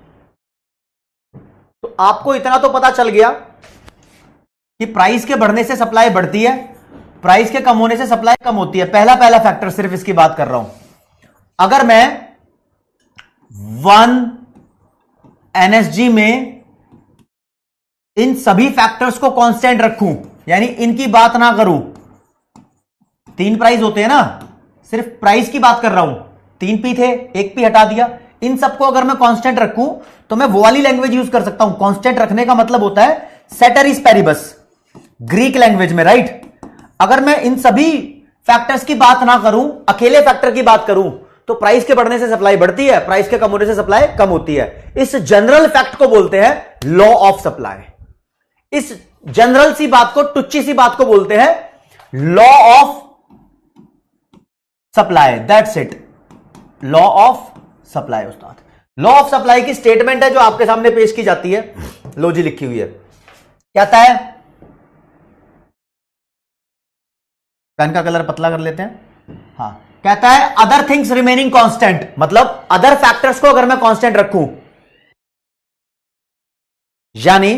तो आपको इतना तो पता चल गया कि प्राइस के बढ़ने से सप्लाई बढ़ती है, प्राइस के कम होने से सप्लाई कम होती है। पहला पहला फैक्टर सिर्फ इसकी बात कर रहा हूं। अगर मैं 1 एनएसजी में इन सभी फैक्टर्स को कांस्टेंट रखूं, यानी इनकी बात ना करूं, 3 प्राइस होते हैं ना, सिर्फ प्राइस की बात कर रहा हूं, 3 पी थे, 1 पी हटा दिया, इन सबको अगर मैं कांस्टेंट रखूं तो मैं वो वाली लैंग्वेज यूज कर सकता हूं। कांस्टेंट रखने का मतलब होता है सेटरिस पैरिबस, ग्रीक लैंग्वेज में, राइट। अगर मैं इन सभी फैक्टर्स की बात ना करूं, अकेले फैक्टर की बात करूं, तो प्राइस के बढ़ने से सप्लाई बढ़ती है, प्राइस के कम होने से सप्लाई कम होती है। इस जनरल फैक्ट को बोलते हैं लॉ ऑफ सप्लाई। इस जनरल सी बात को, टुच्ची सी बात को बोलते हैं law of supply. That's it, law of supply Ustad. Law of supply की स्टेटमेंट है जो आपके सामने पेश की जाती है, लो जी लिखी हुई है। कहता है, पेन का कलर पतला कर लेते हैं। हाँ, कहता है अदर थिंग्स रिमेनिंग कांस्टेंट, मतलब अदर फैक्टर्स को अगर मैं कांस्टेंट रखूं, यानी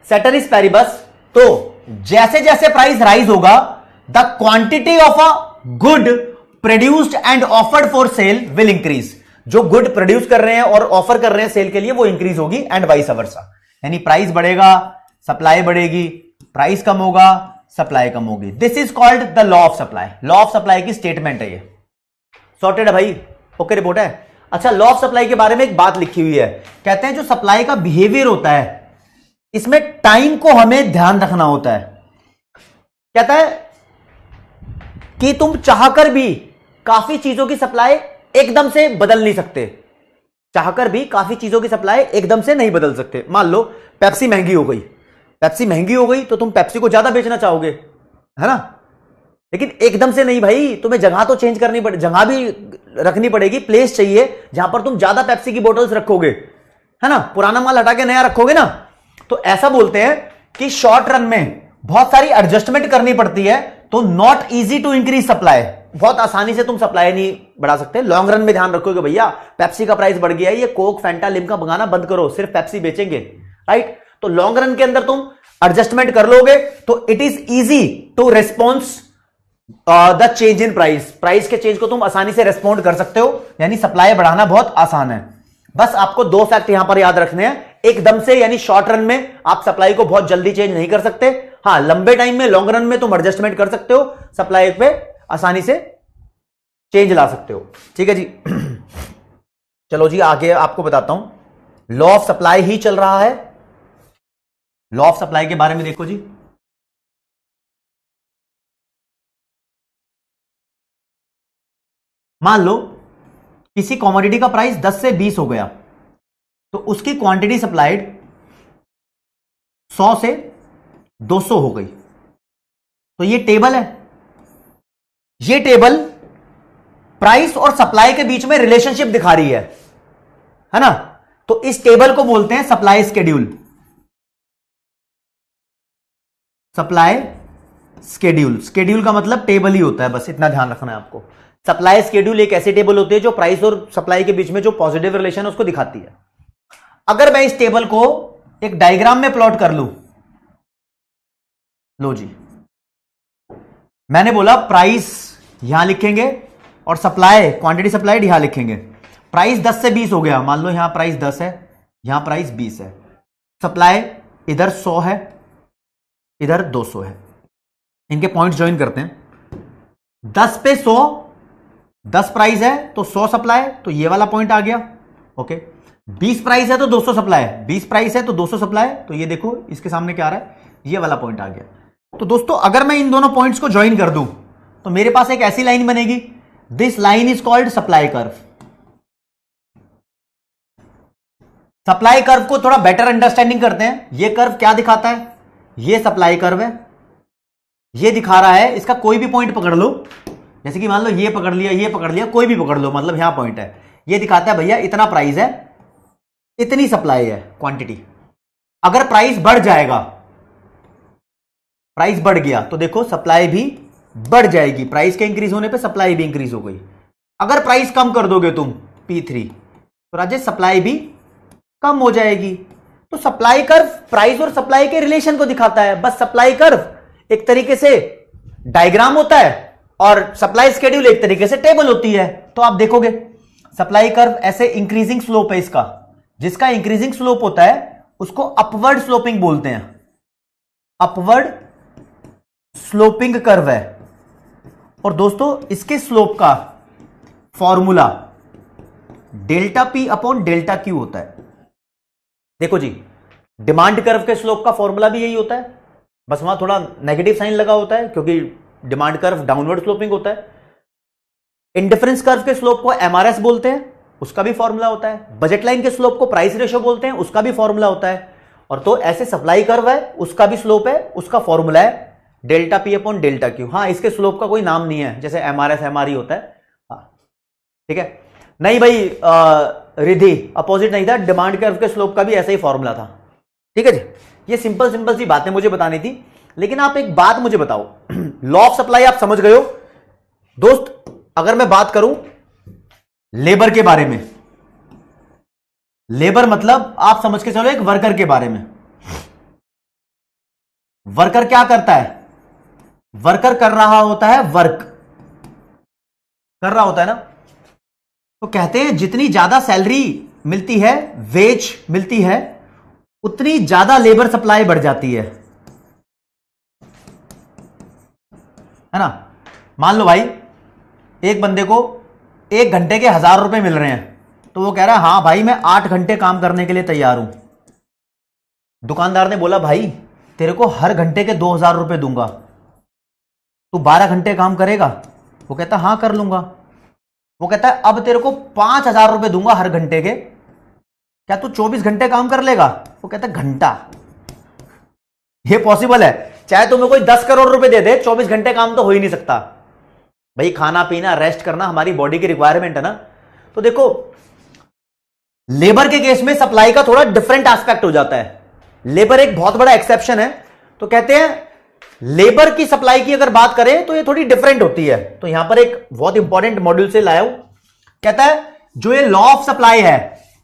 सेटरिस पैरिबस, तो जैसे जैसे प्राइस राइज होगा, the quantity of a good produced and offered for sale will increase. जो गुड प्रोड्यूस कर रहे हैं और ऑफर कर रहे हैं सेल के लिए, वो इंक्रीज होगी, एंड वाइस वर्सा। यानी प्राइस बढ़ेगा, सप्लाई बढ़ेगी, प्राइस कम होगा, सप्लाई कम होगी। This is called the law of supply. Law of supply की स्टेटमेंट है ये। सॉर्टेड है भाई, ओके रिपोर्ट है। अच्छा, लॉ ऑफ सप्लाई के बारे में एक बात लिखी हुई है, कहते हैं जो सप्लाई का बिहेवियर होता है इसमें टाइम को हमें ध्यान रखना होता है। कहता है कि तुम चाहकर भी काफी चीजों की सप्लाई एकदम से बदल नहीं सकते, चाहकर भी काफी चीजों की सप्लाई एकदम से नहीं बदल सकते। मान लो पेप्सी महंगी हो गई, पेप्सी महंगी हो गई तो तुम पेप्सी को ज्यादा बेचना चाहोगे, है ना, लेकिन एकदम से नहीं भाई, तुम्हें जगह तो चेंज करनी पड़े, जगह भी रखनी पड़ेगी, प्लेस चाहिए जहां पर तुम ज्यादा पेप्सी की बोतल्स रखोगे, है ना, पुराना माल हटा के नया रखोगे ना। तो ऐसा बोलते हैं कि शॉर्ट रन में बहुत सारी एडजस्टमेंट करनी पड़ती है, तो not easy to increase supply, बहुत आसानी से तुम सप्लाई नहीं बढ़ा सकते। लॉन्ग रन में ध्यान रखोगे भैया पेप्सी का प्राइस बढ़ गया है, ये कोक फैंटा लिम्का मंगाना बंद करो, सिर्फ पेप्सी बेचेंगे, राइट। तो लॉन्ग रन के अंदर तुम एडजस्टमेंट कर लोगे तो it is easy to response the change in price, price के चेंज को तुम आसानी से रेस्पॉन्ड कर सकते हो, यानी सप्लाई बढ़ाना बहुत आसान है। बस आपको दो फैक्ट यहां पर याद रखने हैं, एकदम से यानी शॉर्ट रन में आप सप्लाई को बहुत जल्दी चेंज नहीं कर सकते, हां लंबे टाइम में लॉन्ग रन में तुम एडजस्टमेंट कर सकते हो, सप्लाई पे आसानी से चेंज ला सकते हो, ठीक है जी। चलो जी आगे आपको बताता हूं, लॉ ऑफ सप्लाई ही चल रहा है, लॉ ऑफ सप्लाई के बारे में देखो जी। मान लो किसी कॉमोडिटी का प्राइस 10 से 20 हो गया, तो उसकी क्वांटिटी सप्लाइड 100 से 200 हो गई। तो ये टेबल है, ये टेबल प्राइस और सप्लाई के बीच में रिलेशनशिप दिखा रही है ना। तो इस टेबल को बोलते हैं supply schedule, supply schedule, schedule का मतलब टेबल ही होता है, बस इतना ध्यान रखना है आपको। सप्लाई स्केड्यूल एक ऐसी टेबल होती है जो प्राइस और सप्लाई के बीच में जो पॉजिटिव रिलेशन है उसको दिखाती है। अगर मैं इस टेबल को एक डायग्राम में प्लॉट कर लूं, लो जी, मैंने बोला प्राइस यहां लिखेंगे और सप्लाई क्वांटिटी सप्लाइड यहां लिखेंगे। प्राइस 10 से 20 हो गया, मान लो यहां प्राइस 10 है, यहां प्राइस 20 है, सप्लाई इधर 100 है, इधर 200 है, इनके पॉइंट ज्वाइन करते हैं। 10 पे 100, 10 प्राइस है तो 100 सप्लाई, तो ये वाला पॉइंट आ गया, ओके। 20 प्राइस है तो 200 सप्लाई, 20 प्राइस है तो 200 सप्लाई, तो ये देखो इसके सामने क्या आ रहा है, ये वाला पॉइंट आ गया। तो दोस्तों अगर मैं इन दोनों पॉइंट्स को ज्वाइन कर दूं तो मेरे पास एक ऐसी लाइन बनेगी, this line is called supply curve. Supply curve को थोड़ा बेटर अंडरस्टैंडिंग करते हैं। ये कर्व क्या दिखाता है, ये सप्लाई कर्व है, ये दिखा रहा है, इसका कोई भी पॉइंट पकड़ लो, जैसे कि मान लो ये पकड़ लिया, ये पकड़ लिया, कोई भी पकड़ लो, मतलब यहां पॉइंट है, ये दिखाता है भैया इतना प्राइस है, इतनी सप्लाई है, क्वांटिटी। अगर प्राइस बढ़ जाएगा, प्राइस बढ़ गया तो देखो सप्लाई भी बढ़ जाएगी, प्राइस के इंक्रीज होने पे सप्लाई भी इंक्रीज हो गई। अगर प्राइस कम कर दोगे तुम P3 तो राजेश सप्लाई भी कम हो जाएगी। तो सप्लाई कर्व प्राइस और सप्लाई के रिलेशन को दिखाता है, बस सप्लाई कर्व एक तरीके से डायग्राम होता है और सप्लाई स्केड्यूल एक तरीके से टेबल होती है। तो आप देखोगे सप्लाई कर्व ऐसे इंक्रीजिंग स्लोप है इसका, जिसका इंक्रीजिंग स्लोप होता है उसको अपवर्ड स्लोपिंग बोलते हैं, अपवर्ड स्लोपिंग कर्व है। और दोस्तों इसके स्लोप का formula delta P upon delta Q होता है। देखो जी, डिमांड कर्व के स्लोप का फॉर्मूला भी यही होता है, बस वहां थोड़ा नेगेटिव साइन लगा होता है क्योंकि डिमांड कर्व डाउनवर्ड स्लोपिंग होता है। इंडिफरेंस कर्व के स्लोप को एमआरएस बोलते हैं, उसका भी फॉर्मूला होता है। बजट लाइन के स्लोप को प्राइस रेशियो बोलते हैं, उसका भी फॉर्मूला होता है। और तो ऐसे सप्लाई कर्व है, उसका भी स्लोप है, उसका फॉर्मूला है delta P upon delta Q. हाँ, इसके स्लोप का कोई नाम नहीं है, जैसे एमआरएस एमआरई होता है, हाँ ठीक है। नहीं भाई रिधि अपोजिट नहीं था, डिमांड कर्व के स्लोप का भी ऐसा ही फॉर्मूला था, ठीक है जी। ये सिंपल सिंपल सी बातें मुझे बतानी थी, लेकिन आप एक बात मुझे बताओ, लॉ ऑफ सप्लाई आप समझ गए हो दोस्त। अगर मैं बात करूं लेबर के बारे में, लेबर मतलब आप समझ के चलो एक वर्कर के बारे में। वर्कर क्या करता है, वर्कर कर रहा होता है वर्क, कर रहा होता है ना। तो कहते हैं जितनी ज्यादा सैलरी मिलती है, वेज मिलती है, उतनी ज्यादा लेबर सप्लाई बढ़ जाती है ना। मान लो भाई एक बंदे को 1 घंटे के 1000 रुपए मिल रहे हैं, तो वो कह रहा है हाँ भाई मैं 8 घंटे काम करने के लिए तैयार हूं। दुकानदार ने बोला भाई तेरे को हर घंटे के 2,000 रुपए दूंगा, तू 12 घंटे काम करेगा? वो कहता हाँ कर लूंगा। वो कहता है अब तेरे को 5,000 रुपए दूंगा हर घंटे के, क्या तू 24 घंटे काम कर लेगा? वो कहता है घंटा? ये पॉसिबल है? चाहे तुम्हें कोई 10 करोड़ रुपए दे दे, 24 घंटे काम तो हो ही नहीं सकता भाई। खाना पीना रेस्ट करना हमारी बॉडी की रिक्वायरमेंट है ना। तो देखो लेबर के केस में सप्लाई का थोड़ा डिफरेंट एस्पेक्ट हो जाता है। लेबर एक बहुत बड़ा एक्सेप्शन है। तो कहते हैं लेबर की सप्लाई की अगर बात करें तो ये थोड़ी डिफरेंट होती है। तो यहां पर एक बहुत इंपॉर्टेंट मॉड्यूल से लाया हूं। कहता है जो ये लॉ ऑफ सप्लाई है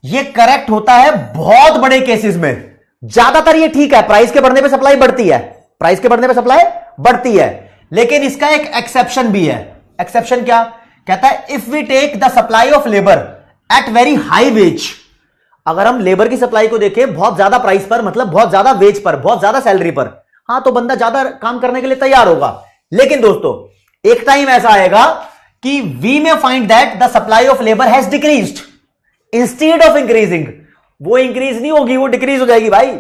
ये करेक्ट होता है बहुत बड़े केसेस में। ज्यादातर ये ठीक है, प्राइस के बढ़ने पे सप्लाई बढ़ती है, प्राइस के बढ़ने पे सप्लाई बढ़ती है। लेकिन इसका एक एक्सेप्शन भी है। एक्सेप्शन क्या? कहता है if we take the supply of labour at very high wage, अगर हम लेबर की सप्लाई को देखें बहुत ज्यादा प्राइस पर, मतलब बहुत ज्यादा वेज पर, बहुत ज्यादा सैलरी पर, हाँ तो बंदा ज्यादा काम करने के लिए तैयार होगा। लेकिन दोस्तों एक टाइम ऐसा आएगा कि वी में find that the supply of labour has decreased instead of increasing. वो इंक्रीज नहीं होगी, वो डिक्रीज हो जाएगी भाई।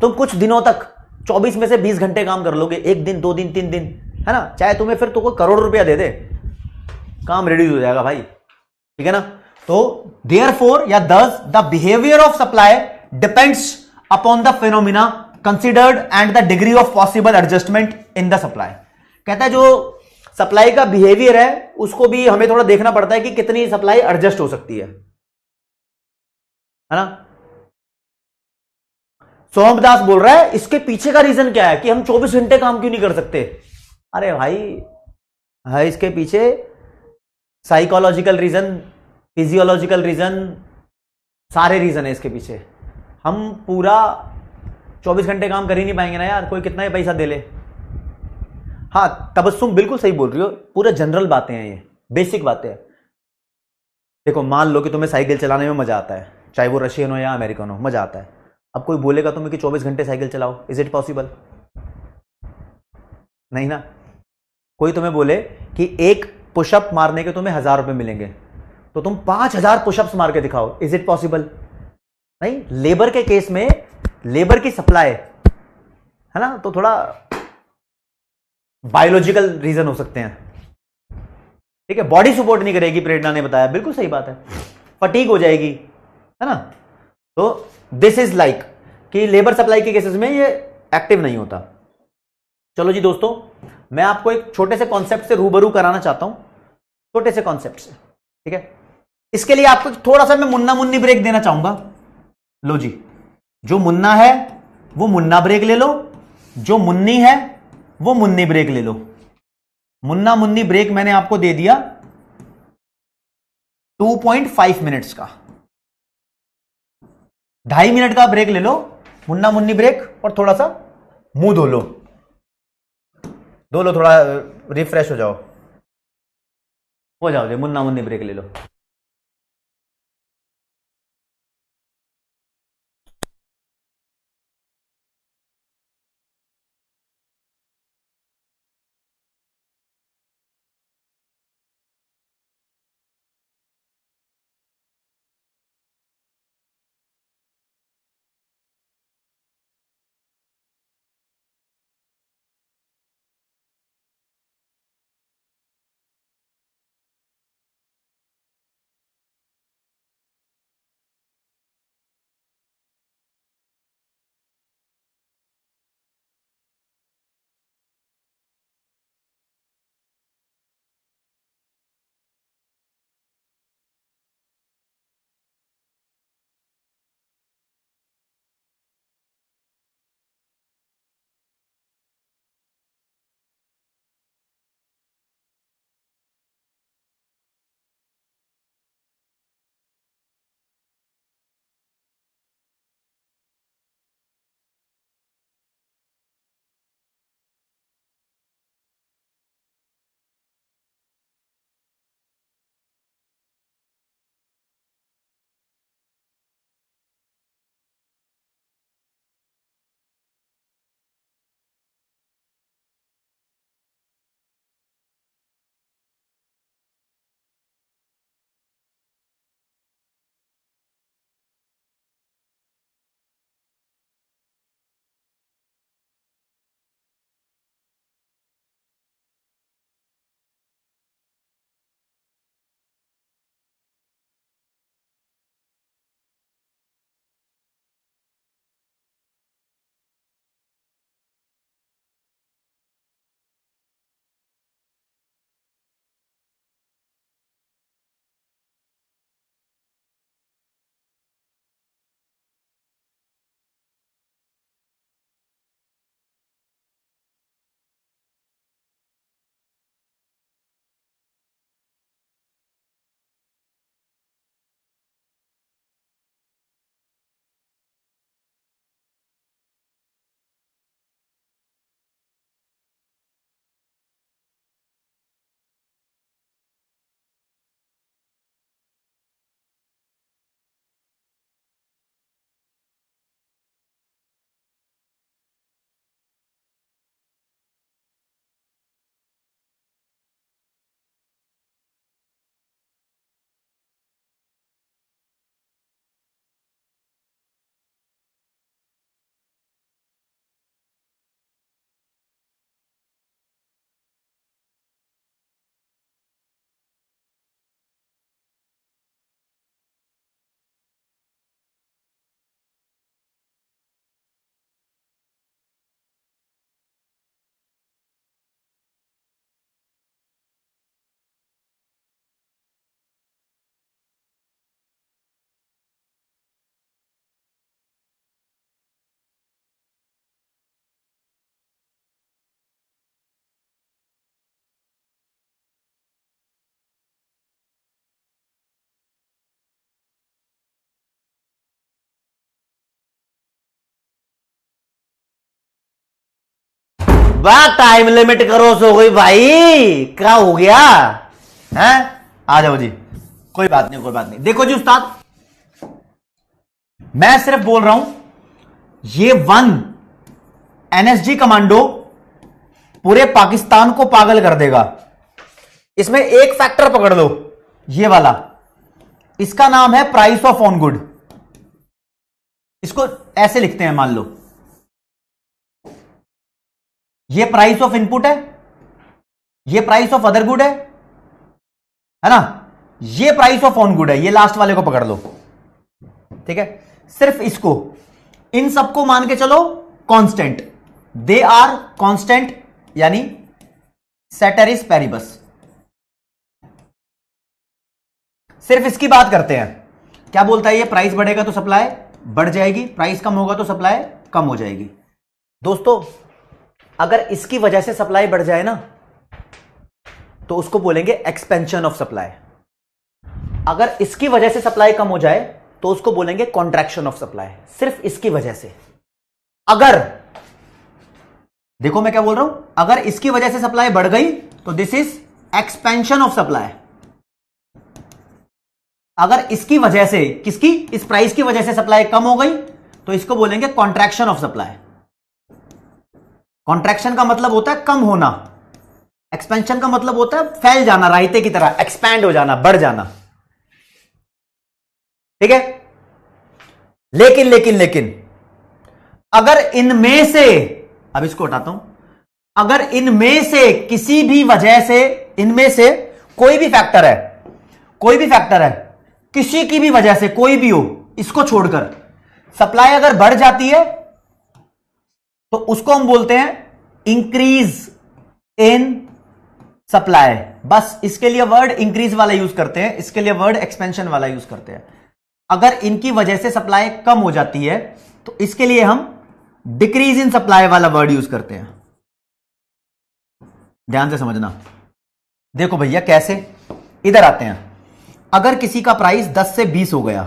तुम कुछ दिनों तक 24 में से 20 घंटे काम कर लोगे, 1 दिन 2 दिन 3 दिन, है ना, चाहे तुम्हें फिर तो कोई करोड़ रुपया दे दे, काम रिड्यूस हो जाएगा भाई, ठीक है ना। तो देयरफॉर या दस the behaviour of supply depends upon the phenomena considered and the degree of possible adjustment in the supply. कहता है जो सप्लाई का बिहेवियर है उसको भी हमें थोड़ा देखना पड़ता है कि कितनी सप्लाई एडजस्ट हो सकती है ना। सोम दास बोल रहा है इसके पीछे का रीजन क्या है कि हम 24 घंटे काम क्यों नहीं कर सकते? अरे भाई है इसके पीछे साइकोलॉजिकल रीजन, फिजियोलॉजिकल रीजन, सारे रीजन है इसके पीछे। हम पूरा 24 घंटे काम कर ही नहीं पाएंगे ना यार, कोई कितना ही पैसा दे ले। हाँ तबस्सुम बिल्कुल सही बोल रही हो, पूरे जनरल बातें हैं, ये बेसिक बातें हैं। देखो मान लो कि तुम्हें साइकिल चलाने में मजा आता है, चाहे वो रशियन हो या अमेरिकन हो, मजा आता है। अब कोई बोलेगा तुम्हें कि 24 घंटे साइकिल चलाओ, इज इट पॉसिबल? नहीं ना। कोई तुम्हें बोले कि एक पुशअप मारने के तुम्हें 1,000 रुपए मिलेंगे, तो तुम 5,000 पुशअप्स मार के दिखाओ, इज इट पॉसिबल? नहीं। लेबर के केस में लेबर की सप्लाई है ना, तो थोड़ा बायोलॉजिकल रीजन हो सकते हैं, ठीक है। बॉडी सपोर्ट नहीं करेगी, प्रेरणा ने बताया, बिल्कुल सही बात है, फटीग हो जाएगी, है ना। तो दिस इज लाइक कि लेबर सप्लाई के केसेस में ये एक्टिव नहीं होता। चलो जी दोस्तों, मैं आपको एक छोटे से कॉन्सेप्ट से रूबरू कराना चाहता हूं, छोटे से कॉन्सेप्ट से, ठीक है। इसके लिए आपको थोड़ा सा मैं मुन्ना मुन्नी ब्रेक देना चाहूंगा। लो जी, जो मुन्ना है वो मुन्ना ब्रेक ले लो, जो मुन्नी है वो मुन्नी ब्रेक ले लो। मुन्ना मुन्नी ब्रेक मैंने आपको दे दिया 2.5 मिनट्स का, 2.5 मिनट का ब्रेक ले लो, मुन्ना मुन्नी ब्रेक, और थोड़ा सा मुंह धो लो, थोड़ा रिफ्रेश हो जाओ जी, मुन्ना मुन्नी ब्रेक ले लो। वाह टाइम लिमिट करो सो गई भाई, क्या हो गया है? आ जाओ जी, कोई बात नहीं कोई बात नहीं। देखो जी उस्ताद, मैं सिर्फ बोल रहा हूं ये वन एनएसजी कमांडो पूरे पाकिस्तान को पागल कर देगा। इसमें एक फैक्टर पकड़ लो, ये वाला, इसका नाम है प्राइस ऑफ ऑन गुड। इसको ऐसे लिखते हैं, मान लो ये प्राइस ऑफ इनपुट है, ये प्राइस ऑफ अदर गुड है ना, ये प्राइस ऑफ ऑन गुड है, ये लास्ट वाले को पकड़ लो, ठीक है। सिर्फ इसको, इन सबको मान के चलो कांस्टेंट, दे आर कांस्टेंट, यानी सेटेरिस पेरिबस। सिर्फ इसकी बात करते हैं, क्या बोलता है ये, प्राइस बढ़ेगा तो सप्लाई बढ़ जाएगी, प्राइस कम होगा तो सप्लाई कम हो जाएगी। दोस्तों अगर इसकी वजह से सप्लाई बढ़ जाए ना तो उसको बोलेंगे एक्सपेंशन ऑफ सप्लाई, अगर इसकी वजह से सप्लाई कम हो जाए तो उसको बोलेंगे कॉन्ट्रैक्शन ऑफ सप्लाई। सिर्फ इसकी वजह से, अगर देखो मैं क्या बोल रहा हूं, अगर इसकी वजह से सप्लाई बढ़ गई तो this is expansion of supply. अगर इसकी वजह से, किसकी, इस प्राइस की वजह से सप्लाई कम हो गई तो इसको बोलेंगे कॉन्ट्रैक्शन ऑफ सप्लाई। कॉन्ट्रैक्शन का मतलब होता है कम होना, एक्सपेंशन का मतलब होता है फैल जाना, रायते की तरह एक्सपैंड हो जाना, बढ़ जाना, ठीक है। लेकिन लेकिन लेकिन अगर इनमें से, अब इसको हटाता हूं, अगर इनमें से किसी भी वजह से, इनमें से कोई भी फैक्टर है, कोई भी फैक्टर है, किसी की भी वजह से कोई भी हो, इसको छोड़कर सप्लाई अगर बढ़ जाती है तो उसको हम बोलते हैं इंक्रीज इन सप्लाई। बस इसके लिए वर्ड इंक्रीज वाला यूज करते हैं, इसके लिए वर्ड एक्सपेंशन वाला यूज करते हैं। अगर इनकी वजह से सप्लाई कम हो जाती है तो इसके लिए हम डिक्रीज इन सप्लाई वाला वर्ड यूज करते हैं। ध्यान से समझना। देखो भैया कैसे, इधर आते हैं। अगर किसी का प्राइस 10 से 20 हो गया,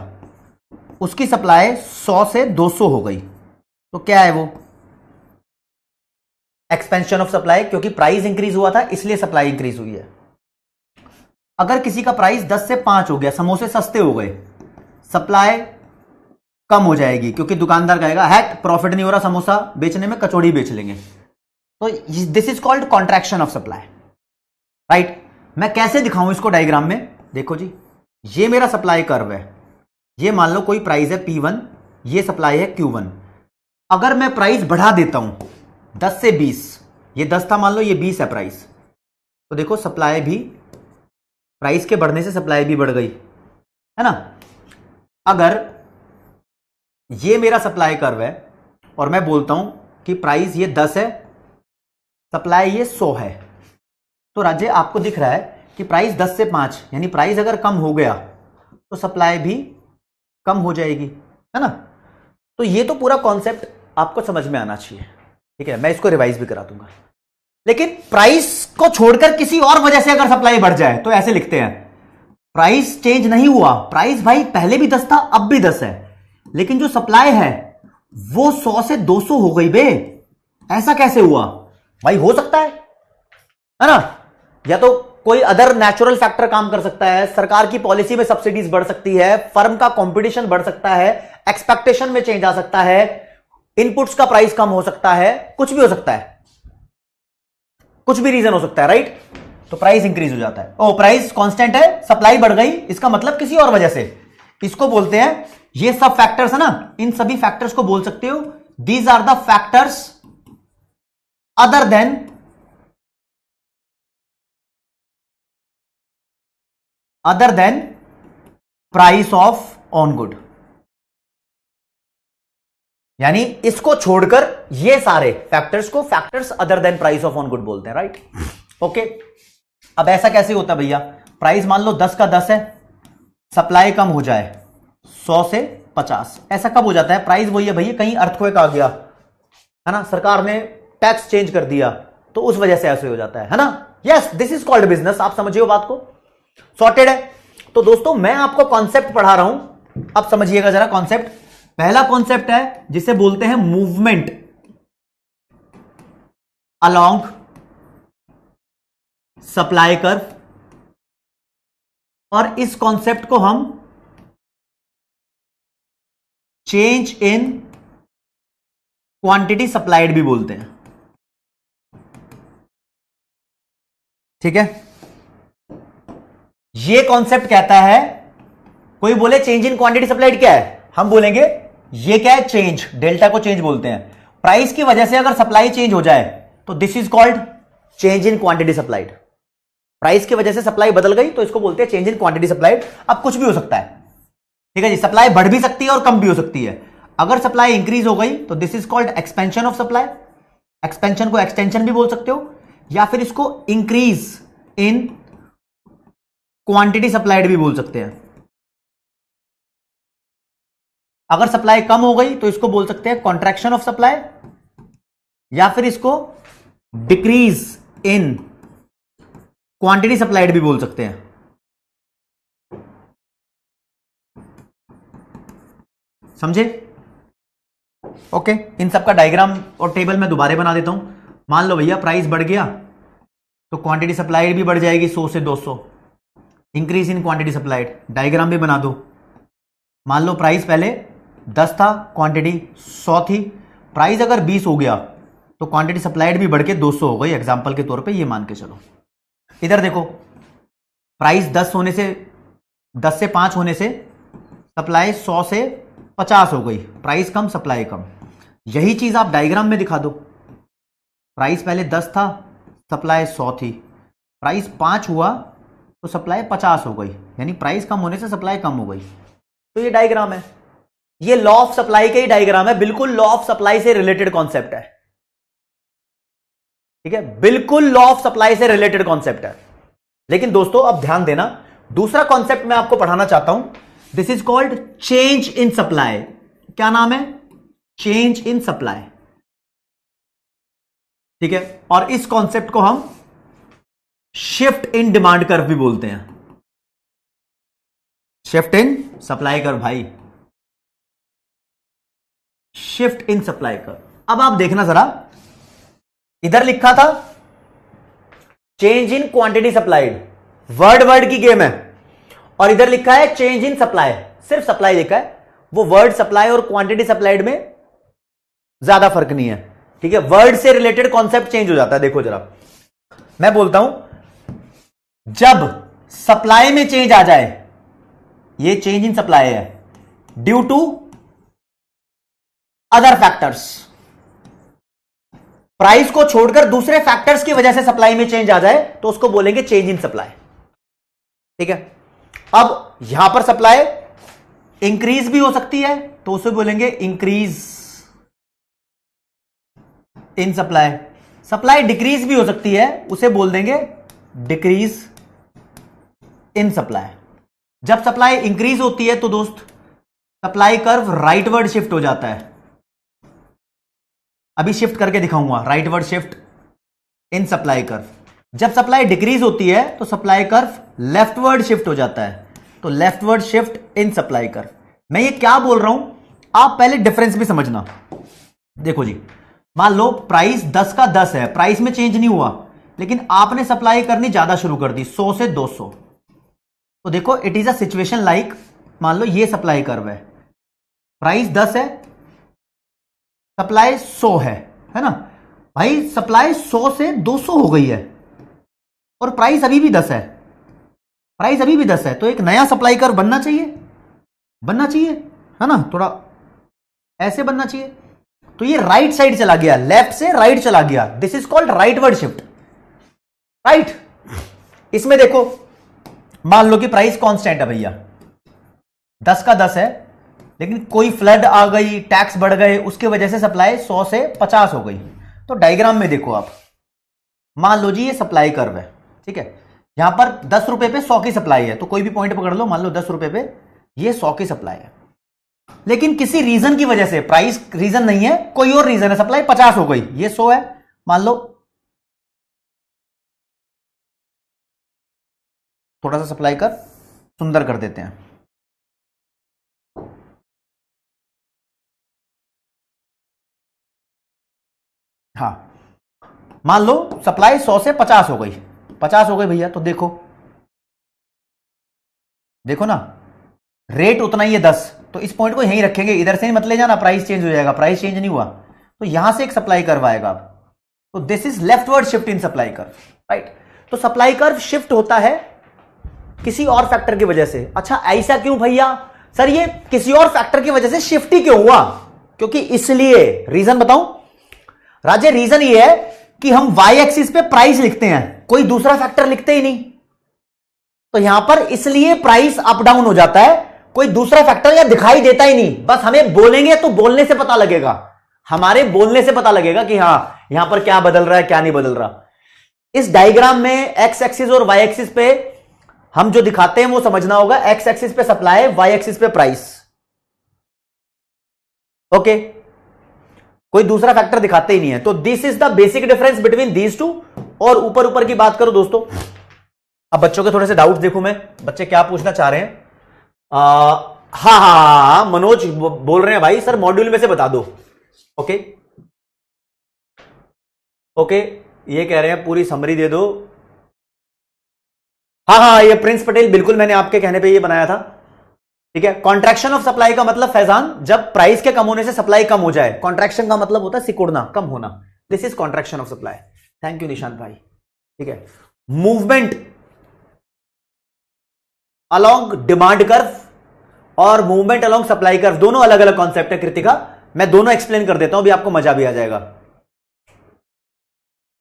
उसकी सप्लाई 100 से 200 हो गई, तो क्या है वो, एक्सपेंशन ऑफ सप्लाई, क्योंकि प्राइस इंक्रीज हुआ था इसलिए सप्लाई इंक्रीज हुई है। अगर किसी का प्राइस 10 से 5 हो गया, समोसे सस्ते हो गए, सप्लाई कम हो जाएगी, क्योंकि दुकानदार कहेगा हैट प्रॉफिट नहीं हो रहा समोसा बेचने में, कचौड़ी बेच लेंगे। तो this is called contraction of supply, right. मैं कैसे दिखाऊं इसको डायग्राम में, देखो जी, ये मेरा सप्लाई कर्व है, ये मान लो कोई प्राइस है P1, ये सप्लाई है Q1। अगर मैं प्राइस बढ़ा देता हूं 10 से 20, ये 10 था मान लो, ये 20 है प्राइस, तो देखो सप्लाई भी, प्राइस के बढ़ने से सप्लाई भी बढ़ गई, है ना। अगर ये मेरा सप्लाई कर्व है और मैं बोलता हूं कि प्राइस ये 10 है, सप्लाई ये 100 है, तो राज्य आपको दिख रहा है कि प्राइस 10 से 5, यानी प्राइस अगर कम हो गया तो सप्लाई भी कम हो जाएगी, है ना। तो ये तो पूरा कॉन्सेप्ट आपको समझ में आना चाहिए, ठीक है। मैं इसको रिवाइज भी करा दूंगा। लेकिन प्राइस को छोड़कर किसी और वजह से अगर सप्लाई बढ़ जाए तो ऐसे लिखते हैं, प्राइस चेंज नहीं हुआ, प्राइस भाई पहले भी 10 था अब भी 10 है, लेकिन जो सप्लाई है वो 100 से 200 हो गई बे, ऐसा कैसे हुआ भाई, हो सकता है ना। या तो कोई अदर नेचुरल फैक्टर काम कर सकता है, सरकार की पॉलिसी में सब्सिडीज बढ़ सकती है, फर्म का कंपटीशन बढ़ सकता है, एक्सपेक्टेशन में चेंज आ सकता है, इनपुट्स का प्राइस कम हो सकता है, कुछ भी हो सकता है, कुछ भी रीजन हो सकता है, राइट। तो प्राइस इंक्रीज हो जाता है। ओ प्राइस कांस्टेंट है, सप्लाई बढ़ गई, इसका मतलब किसी और वजह से, इसको बोलते हैं, ये सब फैक्टर्स है ना, इन सभी फैक्टर्स को बोल सकते हो these are the factors other than price of on good. यानी इसको छोड़कर ये सारे फैक्टर्स को factors other than price of on good बोलते हैं, राइट। ओके, अब ऐसा कैसे होता है भैया, प्राइस मान लो 10 का 10 है, सप्लाई कम हो जाए 100 से 50, ऐसा कब हो जाता है, प्राइस वही है भैया, कहीं अर्थक्वेक आ गया है ना, सरकार ने टैक्स चेंज कर दिया, तो उस वजह से ऐसे हो जाता है ना। Yes, this is called business. आप समझिए बात को, सॉर्टेड है। तो दोस्तों मैं आपको कॉन्सेप्ट पढ़ा रहा हूं, अब समझिएगा जरा कॉन्सेप्ट। पहला कॉन्सेप्ट है जिसे बोलते हैं मूवमेंट। अलोंग सप्लाई कर्व, और इस कॉन्सेप्ट को हम चेंज इन क्वांटिटी सप्लाइड भी बोलते हैं। ठीक है, ये कॉन्सेप्ट कहता है, कोई बोले चेंज इन क्वांटिटी सप्लाइड क्या है, हम बोलेंगे ये क्या है, चेंज, डेल्टा को चेंज बोलते हैं। प्राइस की वजह से अगर सप्लाई चेंज हो जाए तो this is called change in quantity supplied. Price की वजह से सप्लाई बदल गई तो इसको बोलते हैं चेंज इन क्वांटिटी सप्लाइड। अब कुछ भी हो सकता है, ठीक है जी, सप्लाई बढ़ भी सकती है और कम भी हो सकती है। अगर सप्लाई इंक्रीज हो गई तो this is called expansion of supply. Expansion को एक्सटेंशन भी बोल सकते हो, या फिर इसको इंक्रीज इन क्वांटिटी सप्लाइड भी बोल सकते हैं। अगर सप्लाई कम हो गई तो इसको बोल सकते हैं कॉन्ट्रैक्शन ऑफ सप्लाई, या फिर इसको डिक्रीज इन क्वांटिटी सप्लाइड भी बोल सकते हैं। समझे? ओके, इन सब का डायग्राम और टेबल मैं दोबारा बना देता हूं। मान लो भैया प्राइस बढ़ गया तो क्वांटिटी सप्लाइड भी बढ़ जाएगी 100 से 200, increase in quantity supplied. Diagram भी बना दो। मान लो प्राइस पहले 10 था, क्वांटिटी 100 थी, प्राइस अगर 20 हो गया तो क्वांटिटी सप्लाइड भी बढ़ के 200 हो गई, एग्जांपल के तौर पे ये मान के चलो। इधर देखो, प्राइस 10 से 5 होने से सप्लाई 100 से 50 हो गई, प्राइस कम सप्लाई कम। यही चीज आप डायग्राम में दिखा दो। प्राइस पहले 10 था, सप्लाई 100 थी, प्राइस 5 हुआ तो सप्लाई 50 हो गई, यानी प्राइस कम होने से सप्लाई कम हो गई। तो ये डायग्राम है, ये लॉ ऑफ सप्लाई का ही डायग्राम है, बिल्कुल लॉ ऑफ सप्लाई से रिलेटेड कॉन्सेप्ट है। ठीक है, बिल्कुल लॉ ऑफ सप्लाई से रिलेटेड कॉन्सेप्ट है। लेकिन दोस्तों अब ध्यान देना, दूसरा कॉन्सेप्ट मैं आपको पढ़ाना चाहता हूं, this is called change in supply. क्या नाम है? Change in supply. ठीक है, और इस कॉन्सेप्ट को हम शिफ्ट इन डिमांड कर्व भी बोलते हैं। शिफ्ट इन सप्लाई कर्व भाई, शिफ्ट इन सप्लाई कर्व। अब आप देखना जरा, इधर लिखा था change in quantity supplied, word word की गेम है, और इधर लिखा है चेंज इन सप्लाई, सिर्फ सप्लाई लिखा है। वो वर्ड सप्लाई और क्वांटिटी सप्लाइड में ज्यादा फर्क नहीं है। ठीक है, वर्ड से रिलेटेड कॉन्सेप्ट चेंज हो जाता है। देखो जरा, मैं बोलता हूं जब सप्लाई में चेंज आ जाए, ये चेंज इन सप्लाई है due to other factors, price को छोड़कर दूसरे फैक्टर्स की वजह से सप्लाई में चेंज आ जाए तो उसको बोलेंगे चेंज इन सप्लाई। ठीक है, अब यहां पर सप्लाई इंक्रीज भी हो सकती है तो उसे बोलेंगे increase in supply. Supply decrease भी हो सकती है, उसे बोल देंगे डिक्रीज इन सप्लाई। जब सप्लाई इंक्रीज होती है तो दोस्त सप्लाई कर्व राइटवर्ड शिफ्ट हो जाता है। अभी शिफ्ट करके दिखाऊंगा, rightward shift in supply curve. जब सप्लाई डिक्रीज होती है तो सप्लाई कर्व लेफ्टवर्ड शिफ्ट हो जाता है, तो leftward shift in supply curve. मैं ये क्या बोल रहा हूं, आप पहले डिफरेंस भी समझना। देखो जी, मान लो प्राइस 10 का 10 है, प्राइस में चेंज नहीं हुआ, लेकिन आपने सप्लाई करनी ज्यादा शुरू कर दी 100 से 200, तो देखो it is a situation like, मान लो ये सप्लाई कर्व है, प्राइस 10 है, सप्लाई 100 है ना भाई, सप्लाई 100 से 200 हो गई है और प्राइस अभी भी 10 है, प्राइस अभी भी 10 है, तो एक नया सप्लाई कर्व बनना चाहिए, बनना चाहिए, है ना, थोड़ा ऐसे बनना चाहिए। तो ये राइट साइड चला गया, लेफ्ट से राइट चला गया, this is called rightward shift. Right, इसमें देखो मान लो कि प्राइस कांस्टेंट है भैया, 10 का 10 है, लेकिन कोई फ्लड आ गई, टैक्स बढ़ गए, उसके वजह से सप्लाई 100 से 50 हो गई। तो डायग्राम में देखो आप, मान लो जी ये सप्लाई कर्व है, ठीक है, यहां पर 10 रुपए पे 100 की सप्लाई है, तो कोई भी पॉइंट पकड़ लो, मान लो 10 रुपए पे ये 100 की सप्लाई है, लेकिन किसी रीजन की वजह से, प्राइस रीजन नहीं है, कोई और रीजन है, सप्लाई 50 हो गई, ये 100 है, मान लो थोड़ा सा सप्लाई कर सुंदर कर देते हैं। हाँ, मान लो सप्लाई 100 से 50 हो गई, 50 हो गई भैया, तो देखो देखो ना, रेट उतना ही है 10, तो इस पॉइंट को यहीं रखेंगे, इधर से ही मत ले जाना, प्राइस चेंज हो जाएगा, प्राइस चेंज नहीं हुआ तो यहां से एक सप्लाई कर्व आएगा। तो this is leftward shift in supply curve, right. तो सप्लाई कर्व शिफ्ट होता है किसी और फैक्टर की वजह से। अच्छा ऐसा क्यों भैया? सर ये किसी और फैक्टर की वजह से शिफ्ट ही क्यों हुआ? क्योंकि इसलिए, रीजन बताऊं राजे, रीजन ये है कि हम वाई एक्सिस पे प्राइस लिखते हैं, कोई दूसरा फैक्टर लिखते ही नहीं, तो यहां पर इसलिए प्राइस अप डाउन हो जाता है, कोई दूसरा फैक्टर या दिखाई देता ही नहीं। बस हमें बोलेंगे तो बोलने से पता लगेगा, हमारे बोलने से पता लगेगा कि हां यहां पर क्या बदल रहा है क्या नहीं बदल रहा। इस डायग्राम में एक्स एक्सिस और वाई एक्सिस पे हम जो दिखाते हैं वो समझना होगा, एक्स एक्सिस पे सप्लाई, वाई एक्सिस पे प्राइस, ओके। कोई दूसरा फैक्टर दिखाते ही नहीं है। तो this is the basic difference between these two. और ऊपर ऊपर की बात करो दोस्तों, अब बच्चों के थोड़े से डाउट्स देखूं मैं, बच्चे क्या पूछना चाह रहे हैं। हाँ, मनोज बोल रहे हैं भाई सर मॉड्यूल में से बता दो, ओके ओके, ये कह रहे हैं पूरी समरी दे दो। हाँ, ये प्रिंस पटेल, बिल्कुल मैंने आपके कहने पे ये बनाया था, ठीक है। कॉन्ट्रैक्शन ऑफ सप्लाई का मतलब फैजान, जब प्राइस के कम होने से सप्लाई कम हो जाए, कॉन्ट्रैक्शन का मतलब होता है सिकुड़ना, कम होना, this is contraction of supply. Thank you Nishant भाई, ठीक है। मूवमेंट अलोंग डिमांड कर्व और मूवमेंट अलोंग सप्लाई कर्व दोनों अलग अलग कॉन्सेप्ट है कृतिका, मैं दोनों एक्सप्लेन कर देता हूं, भी आपको मजा भी आ जाएगा।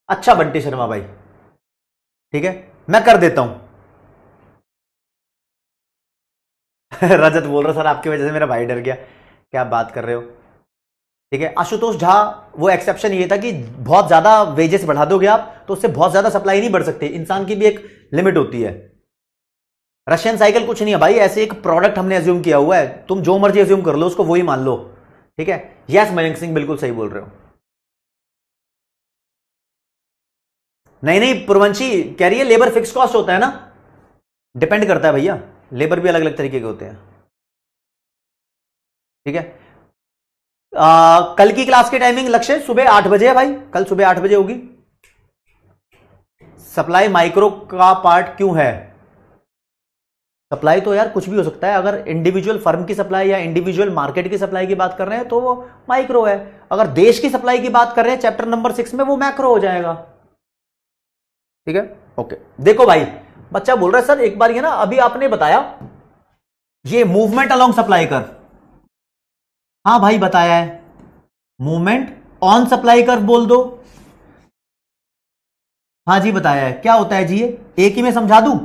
अच्छा बंटी शर्मा भाई, ठीक है, मैं कर देता हूं। रजत बोल रहा सर आपकी वजह से मेरा भाई डर गया, क्या आप बात कर रहे हो, ठीक है। आशुतोष झा, वो एक्सेप्शन ये था कि बहुत ज्यादा वेजेस बढ़ा दोगे आप तो उससे बहुत ज्यादा सप्लाई नहीं बढ़ सकती, इंसान की भी एक लिमिट होती है। रशियन साइकिल कुछ नहीं है भाई, ऐसे एक प्रोडक्ट हमने एज्यूम किया हुआ है, तुम जो मर्जी एज्यूम कर लो उसको वही मान लो, ठीक है। यस मयंक सिंह बिल्कुल सही बोल रहे हो। नहीं पुरवंशी कह रही है लेबर फिक्स कॉस्ट होता है ना, डिपेंड करता है भैया, लेबर भी अलग अलग तरीके के होते हैं, ठीक है। कल की क्लास की टाइमिंग लक्ष्य सुबह 8 बजे है भाई, कल सुबह 8 बजे होगी। सप्लाई माइक्रो का पार्ट क्यों है? सप्लाई तो यार कुछ भी हो सकता है, अगर इंडिविजुअल फर्म की सप्लाई या इंडिविजुअल मार्केट की सप्लाई की बात कर रहे हैं तो वो माइक्रो है, अगर देश की सप्लाई की बात कर रहे हैं चैप्टर नंबर 6 में वो मैक्रो हो जाएगा, ठीक है, ओके। देखो भाई बच्चा बोल रहा है सर एक बार ये ना अभी आपने बताया ये मूवमेंट अलोंग सप्लाई कर्व, हाँ भाई बताया है, मूवमेंट ऑन सप्लाई कर्व बोल दो, हाँ जी बताया है। क्या होता है जी ये, एक ही में समझा दूं,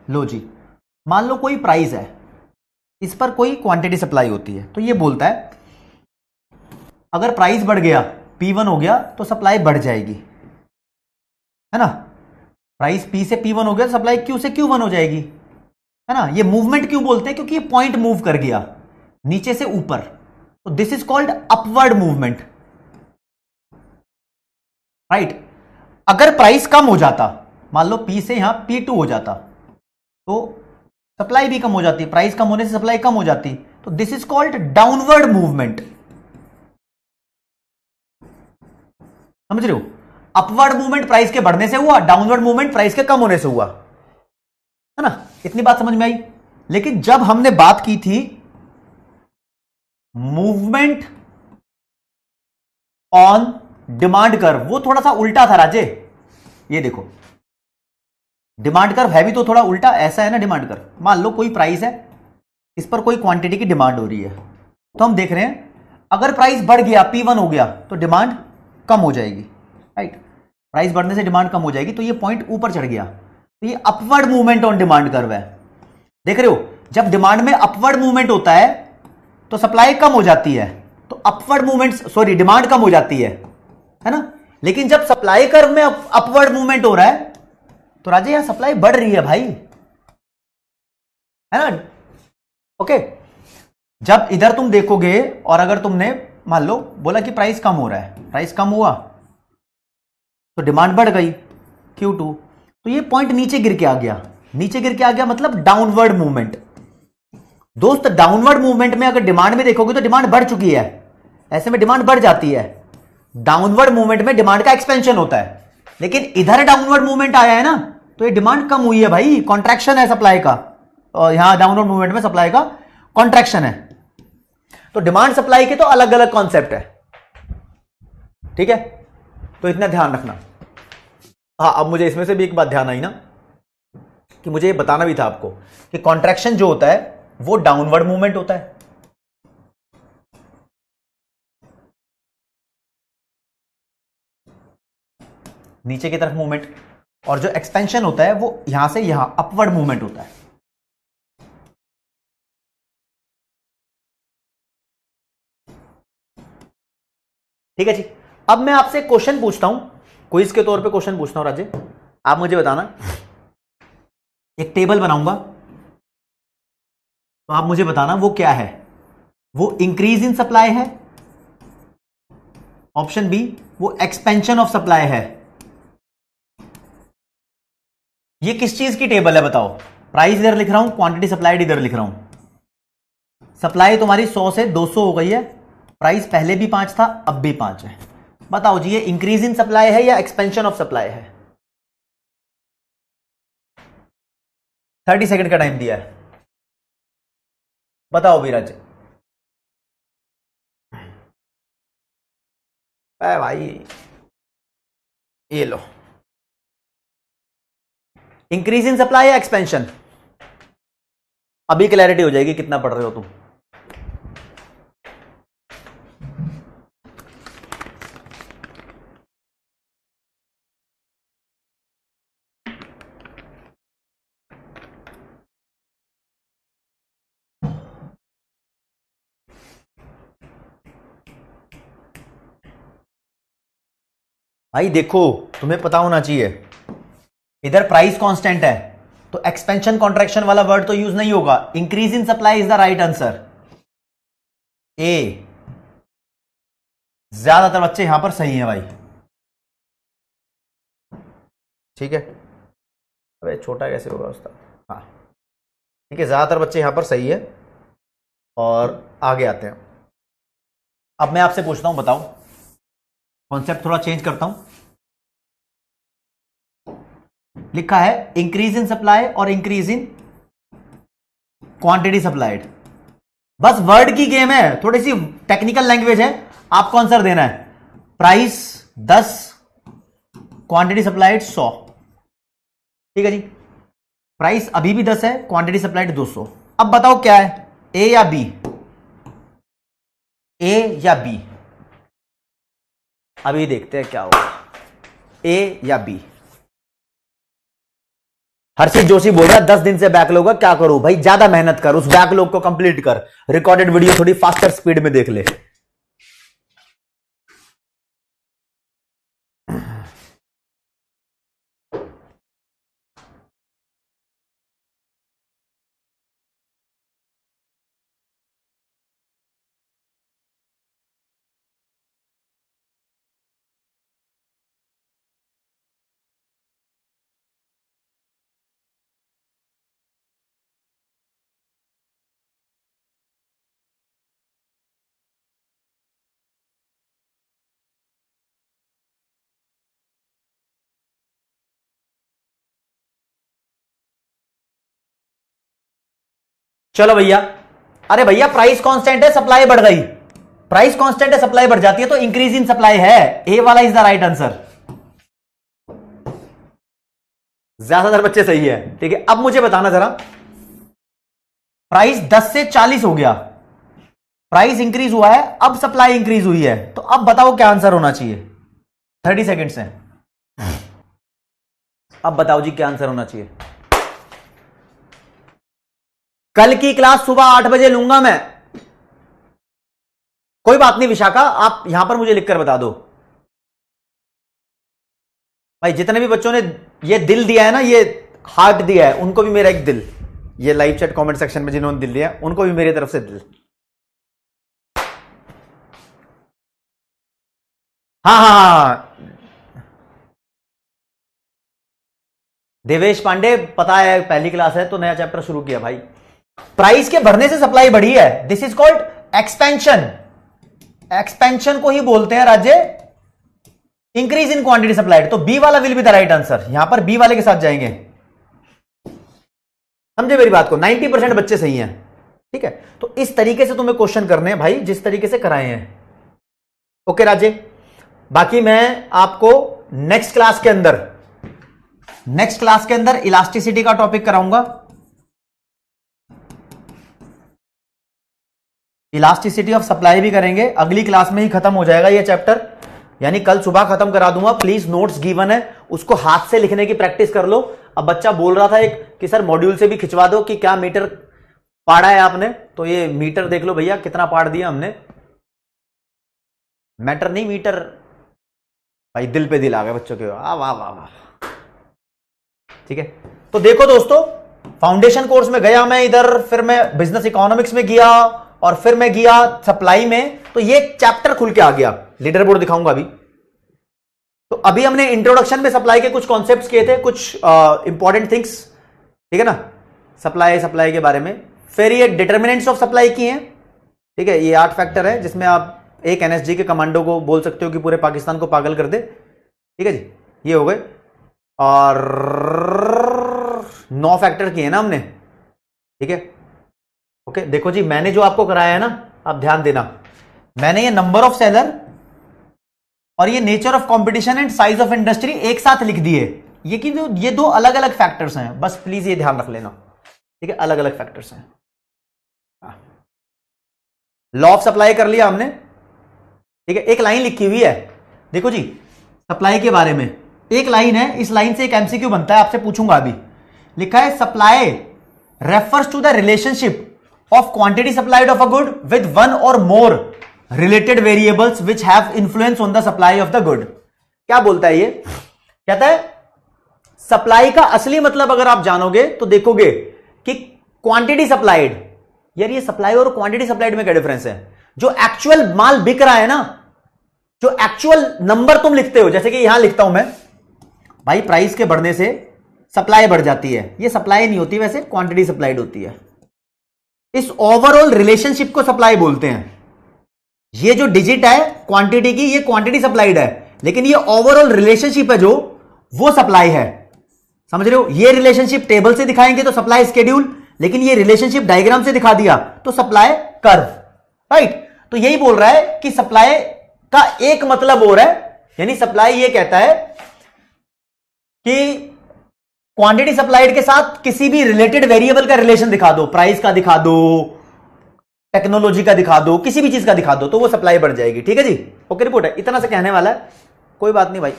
लो जी, मान लो कोई प्राइस है, इस पर कोई क्वांटिटी सप्लाई होती है, तो ये बोलता है अगर प्राइस बढ़ गया, P1 हो गया तो सप्लाई बढ़ जाएगी, है ना। प्राइस P से P1 हो गया तो सप्लाई Q से Q1 हो जाएगी, है ना। ये मूवमेंट क्यों बोलते हैं? क्योंकि ये पॉइंट मूव कर गया नीचे से ऊपर, तो this is called upward movement, right. अगर प्राइस कम हो जाता, मान लो P से यहां P2 हो जाता, तो सप्लाई भी कम हो जाती, प्राइस कम होने से सप्लाई कम हो जाती, तो this is called downward movement, समझ रहे हो। अपवर्ड मूवमेंट प्राइस के बढ़ने से हुआ, डाउनवर्ड मूवमेंट प्राइस के कम होने से हुआ, है ना। इतनी बात समझ में आई। लेकिन जब हमने बात की थी मूवमेंट ऑन डिमांड कर्व, वो थोड़ा सा उल्टा था राजे, ये देखो डिमांड कर्व है भी तो थोड़ा उल्टा ऐसा है ना। डिमांड कर्व, मान लो कोई प्राइस है, इस पर कोई क्वांटिटी की डिमांड हो रही है, तो हम देख रहे हैं अगर प्राइस बढ़ गया, P1 हो गया तो डिमांड कम हो जाएगी, राइट। प्राइस बढ़ने से डिमांड कम हो जाएगी, तो ये पॉइंट ऊपर चढ़ गया, तो ये upward movement on demand curve है। देख रहे हो, जब डिमांड में अपवर्ड मूवमेंट होता है तो सप्लाई कम हो जाती है, तो अपवर्ड मूवमेंट, सॉरी डिमांड कम हो जाती है ना। लेकिन जब सप्लाई कर्व में अपवर्ड मूवमेंट हो रहा है तो राजे यहां सप्लाई बढ़ रही है भाई, है ना, ओके। जब इधर तुम देखोगे और अगर तुमने मान लो बोला कि प्राइस कम हो रहा है, प्राइस कम हुआ तो डिमांड बढ़ गई Q2, तो ये पॉइंट नीचे गिर के आ गया, नीचे गिर के आ गया मतलब डाउनवर्ड मूवमेंट। दोस्त डाउनवर्ड मूवमेंट में अगर डिमांड में देखोगे तो डिमांड बढ़ चुकी है, ऐसे में डिमांड बढ़ जाती है। डाउनवर्ड मूवमेंट में डिमांड का एक्सपेंशन होता है, लेकिन इधर डाउनवर्ड मूवमेंट आया है ना, तो ये डिमांड कम हुई है भाई, कॉन्ट्रैक्शन है सप्लाई का, और यहां डाउनवर्ड मूवमेंट में सप्लाई का कॉन्ट्रैक्शन है। तो डिमांड सप्लाई के तो अलग अलग कॉन्सेप्ट है, ठीक है, तो इतना ध्यान रखना। हाँ, अब मुझे इसमें से भी एक बात ध्यान आई ना, कि मुझे ये बताना भी था आपको कि कॉन्ट्रैक्शन जो होता है वो डाउनवर्ड मूवमेंट होता है, नीचे की तरफ मूवमेंट, और जो एक्सपेंशन होता है वो यहां से यहां अपवर्ड मूवमेंट होता है। ठीक है जी। अब मैं आपसे क्वेश्चन पूछता हूं, क्विज के तौर पे क्वेश्चन पूछता हूं राजे, आप मुझे बताना, एक टेबल बनाऊंगा, तो आप मुझे बताना वो क्या है। वो इंक्रीज इन सप्लाई है, ऑप्शन बी वो एक्सपेंशन ऑफ सप्लाई है। ये किस चीज की टेबल है बताओ? प्राइस इधर लिख रहा हूं, क्वांटिटी सप्लाइड इधर लिख रहा हूं। सप्लाई तुम्हारी 100 से 200 हो गई है, प्राइस पहले भी 5 था, अब भी 5 है। बताओ जी, ये इंक्रीज इन सप्लाई है या एक्सपेंशन ऑफ सप्लाई है? 30 सेकंड का टाइम दिया है, बताओ विराज। भाई ये लो, इंक्रीज इन सप्लाई या एक्सपेंशन? अभी क्लैरिटी हो जाएगी कितना पढ़ रहे हो तुम। भाई देखो, तुम्हें पता होना चाहिए, इधर प्राइस कांस्टेंट है तो एक्सपेंशन कॉन्ट्रैक्शन वाला वर्ड तो यूज नहीं होगा। Increase in supply is the right answer, a. ज्यादातर बच्चे यहां पर सही हैं भाई, ठीक है। अबे छोटा कैसे होगा उसका? हाँ ठीक है, ज्यादातर बच्चे यहां पर सही है, और आगे आते हैं। अब मैं आपसे पूछता हूं, बताओ, कॉन्सेप्ट थोड़ा चेंज करता हूं। लिखा है इंक्रीज इन सप्लाई और इंक्रीज इन क्वांटिटी सप्लाइड, बस वर्ड की गेम है, थोड़ी सी टेक्निकल लैंग्वेज है, आपको आंसर देना है। प्राइस 10, क्वांटिटी सप्लाइड 100, ठीक है जी। प्राइस अभी भी 10 है, क्वांटिटी सप्लाइड 200। अब बताओ क्या है, ए या बी? ए या बी? अभी देखते हैं क्या होगा, ए या बी। हर्षित जोशी बोल रहा है 10 दिन से बैकलॉग है, क्या करूं भाई? ज्यादा मेहनत कर, उस बैकलॉग को कंप्लीट कर, रिकॉर्डेड वीडियो थोड़ी फास्टर स्पीड में देख ले। चलो भैया, अरे भैया प्राइस कांस्टेंट है, सप्लाई बढ़ गई, प्राइस कांस्टेंट है, सप्लाई बढ़ जाती है, तो इंक्रीज इन सप्लाई है, ए वाला इज द राइट आंसर। ज्यादातर बच्चे सही है, ठीक है। अब मुझे बताना जरा, प्राइस 10 से 40 हो गया, प्राइस इंक्रीज हुआ है, अब सप्लाई इंक्रीज हुई है, तो अब बताओ क्या आंसर होना चाहिए? 30 सेकेंड्स है, अब बताओ जी क्या आंसर होना चाहिए? कल की क्लास सुबह 8 बजे लूंगा मैं, कोई बात नहीं विशाखा, आप यहां पर मुझे लिखकर बता दो। भाई जितने भी बच्चों ने ये दिल दिया है ना, ये हार्ट दिया है, उनको भी मेरा एक दिल, ये लाइव चैट कमेंट सेक्शन में जिन्होंने दिल दिया है उनको भी मेरी तरफ से दिल। हाँ हाँ हाँ, देवेश पांडे, पता है पहली क्लास है तो नया चैप्टर शुरू किया भाई। प्राइस के बढ़ने से सप्लाई बढ़ी है, this is called expansion. Expansion को ही बोलते हैं राज्य इंक्रीज इन क्वांटिटी सप्लाइड, तो बी वाला will be the right answer. यहां पर बी वाले के साथ जाएंगे, समझे मेरी बात को। 90% बच्चे सही हैं, ठीक है। तो इस तरीके से तुम्हें क्वेश्चन करने हैं भाई, जिस तरीके से कराए हैं। ओके राजे, बाकी मैं आपको नेक्स्ट क्लास के अंदर इलास्टिसिटी का टॉपिक कराऊंगा। इलास्टिसिटी ऑफ सप्लाई भी करेंगे, अगली क्लास में ही खत्म हो जाएगा ये चैप्टर, यानी कल सुबह खत्म करा दूंगा। प्लीज नोट्स गिवन है, उसको हाथ से लिखने की प्रैक्टिस कर लो। अब बच्चा बोल रहा था एक कि सर मॉड्यूल से भी खिंचवा दो कि क्या मीटर पाड़ा है आपने, तो ये मीटर देख लो भैया कितना पाड़ दिया हमने। मैटर नहीं मीटर, भाई दिल पे दिल आ गया बच्चों के, वाह वाह वाह वाह, ठीक है। तो देखो दोस्तों, फाउंडेशन कोर्स में गया मैं इधर, फिर मैं बिजनेस इकोनॉमिक्स में गया, और फिर मैं गया सप्लाई में, तो ये चैप्टर खुल के आ गया। लीडर बोर्ड दिखाऊंगा अभी। तो अभी हमने इंट्रोडक्शन में सप्लाई के कुछ कॉन्सेप्ट्स किए थे, कुछ इंपॉर्टेंट थिंग्स, ठीक है ना, सप्लाई के बारे में। फिर ये डिटर्मिनेंट्स ऑफ सप्लाई की हैं, ठीक है। ये 8 फैक्टर है जिसमें आप एक एनएसजी के कमांडो को बोल सकते हो कि पूरे पाकिस्तान को पागल कर दे, ठीक है जी, ये हो गए। और 9 फैक्टर किए ना हमने, ठीक है। ओके, देखो जी, मैंने जो आपको कराया है ना, आप ध्यान देना, मैंने ये नंबर ऑफ सेलर और ये nature of competition and size of industry एक साथ लिख दिए। ये कि ये 2 अलग अलग फैक्टर्स हैं, बस प्लीज ये ध्यान रख लेना, ठीक है, अलग अलग फैक्टर्स हैं। लॉ ऑफ सप्लाई कर लिया हमने, ठीक है। एक लाइन लिखी हुई है, देखो जी, सप्लाई के बारे में एक लाइन है, इस लाइन से एक एमसीक्यू बनता है, आपसे पूछूंगा अभी। लिखा है supply refers to the relationship of quantity supplied of a good with one or more related variables which have influence on the supply of the good। क्या बोलता है ये? कहता है सप्लाई का असली मतलब अगर आप जानोगे तो देखोगे कि क्वांटिटी सप्लाइड, यार ये सप्लाई और क्वांटिटी सप्लाइड में क्या डिफरेंस है। जो एक्चुअल माल बिक रहा है ना, जो एक्चुअल नंबर तुम लिखते हो, जैसे कि यहां लिखता हूं मैं, भाई प्राइस के बढ़ने से सप्लाई बढ़ जाती है, ये सप्लाई नहीं होती, वैसे क्वांटिटी सप्लाइड होती है। इस ओवरऑल रिलेशनशिप को सप्लाई बोलते हैं। ये जो डिजिट है क्वांटिटी की, ये क्वांटिटी सप्लाइड है, लेकिन ये ओवरऑल रिलेशनशिप है जो, वो सप्लाई है। समझ रहे हो? ये रिलेशनशिप टेबल से दिखाएंगे तो सप्लाई स्केड्यूल, लेकिन ये रिलेशनशिप डायग्राम से दिखा दिया तो सप्लाई कर्व, राइट। तो यही बोल रहा है कि सप्लाई का एक मतलब और है, यानी सप्लाई ये कहता है कि क्वांटिटी सप्लाइड के साथ किसी भी रिलेटेड वेरिएबल का रिलेशन दिखा दो, प्राइस का दिखा दो, टेक्नोलॉजी का दिखा दो, किसी भी चीज का दिखा दो, तो वो सप्लाई बढ़ जाएगी, ठीक है जी। ओके रिपोर्ट है, इतना से कहने वाला है, कोई बात नहीं भाई।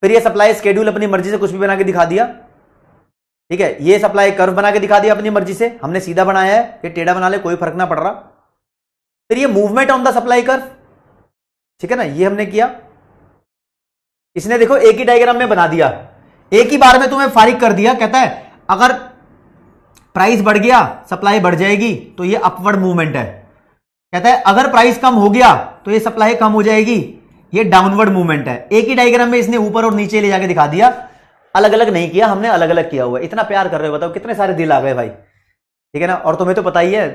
फिर ये सप्लाई स्केड्यूल अपनी मर्जी से कुछ भी बना के दिखा दिया, ठीक है। ये सप्लाई कर्व बना के दिखा दिया अपनी मर्जी से, हमने सीधा बनाया है, ये टेढ़ा बना ले, कोई फर्क ना पड़ रहा। फिर ये movement on the supply curve, ठीक है ना, ये हमने किया। इसने देखो एक ही डायग्राम में बना दिया, एक ही बार में तुम्हें फारिग कर दिया। कहता है अगर प्राइस बढ़ गया सप्लाई बढ़ जाएगी, तो ये अपवर्ड मूवमेंट है। कहता है अगर प्राइस कम हो गया तो ये सप्लाई कम हो जाएगी, ये डाउनवर्ड मूवमेंट है। एक ही डायग्राम में इसने ऊपर और नीचे ले जाके दिखा दिया, अलग अलग नहीं किया हमने, अलग अलग किया हुआ है। इतना प्यार कर रहे हो, बताओ कितने सारे दिल आ गए भाई, ठीक है ना। और तुम्हें तो पता ही है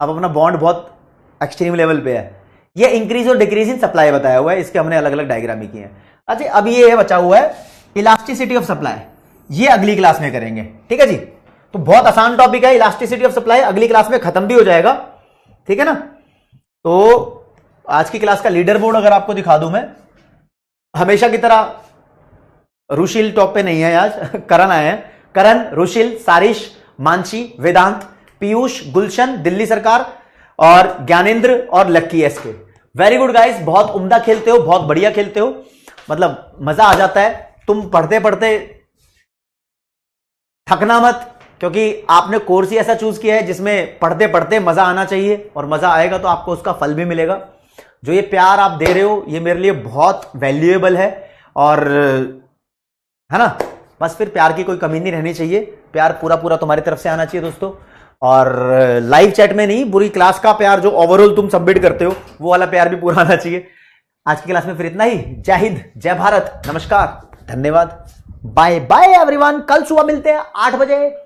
अब अपना बॉन्ड बहुत एक्सट्रीम लेवल पे है। ये इंक्रीज और डिक्रीज इन सप्लाई बताया हुआ है, इसके हमने अलग अलग डायग्राम ही किए हैं। अच्छा, अब ये बचा हुआ है इलास्टिसिटी ऑफ सप्लाई, ये अगली क्लास में करेंगे, ठीक है जी। तो बहुत आसान टॉपिक है इलास्टिसिटी ऑफ सप्लाई, अगली क्लास में खत्म भी हो जाएगा, ठीक है ना। तो आज की क्लास का लीडर बोर्ड अगर आपको दिखा दूं मैं, हमेशा की तरह रुशिल टॉप पे नहीं है आज, करण आए हैं। करण, रुशिल, सारिश, मानसी, वेदांत, पीयूष, गुलशन, दिल्ली सरकार और ज्ञानेंद्र और लक्की एसके। वेरी गुड गाइस, बहुत उम्दा खेलते हो, बहुत बढ़िया खेलते हो, मतलब मजा आ जाता है। तुम पढ़ते पढ़ते थकना मत, क्योंकि आपने कोर्स ही ऐसा चूज किया है जिसमें पढ़ते पढ़ते मजा आना चाहिए, और मजा आएगा तो आपको उसका फल भी मिलेगा। जो ये प्यार आप दे रहे हो ये मेरे लिए बहुत वैल्यूएबल है, और है ना, बस फिर प्यार की कोई कमी नहीं रहनी चाहिए, प्यार पूरा पूरा तुम्हारी तरफ से आना चाहिए दोस्तों। और लाइव चैट में नहीं, पूरी क्लास का प्यार जो ओवरऑल तुम सबमिट करते हो वो वाला प्यार भी पूरा आना चाहिए। आज की क्लास में फिर इतना ही। जय हिंद, जय भारत, नमस्कार, धन्यवाद, बाय बाय एवरीवन। कल सुबह मिलते हैं 8 बजे।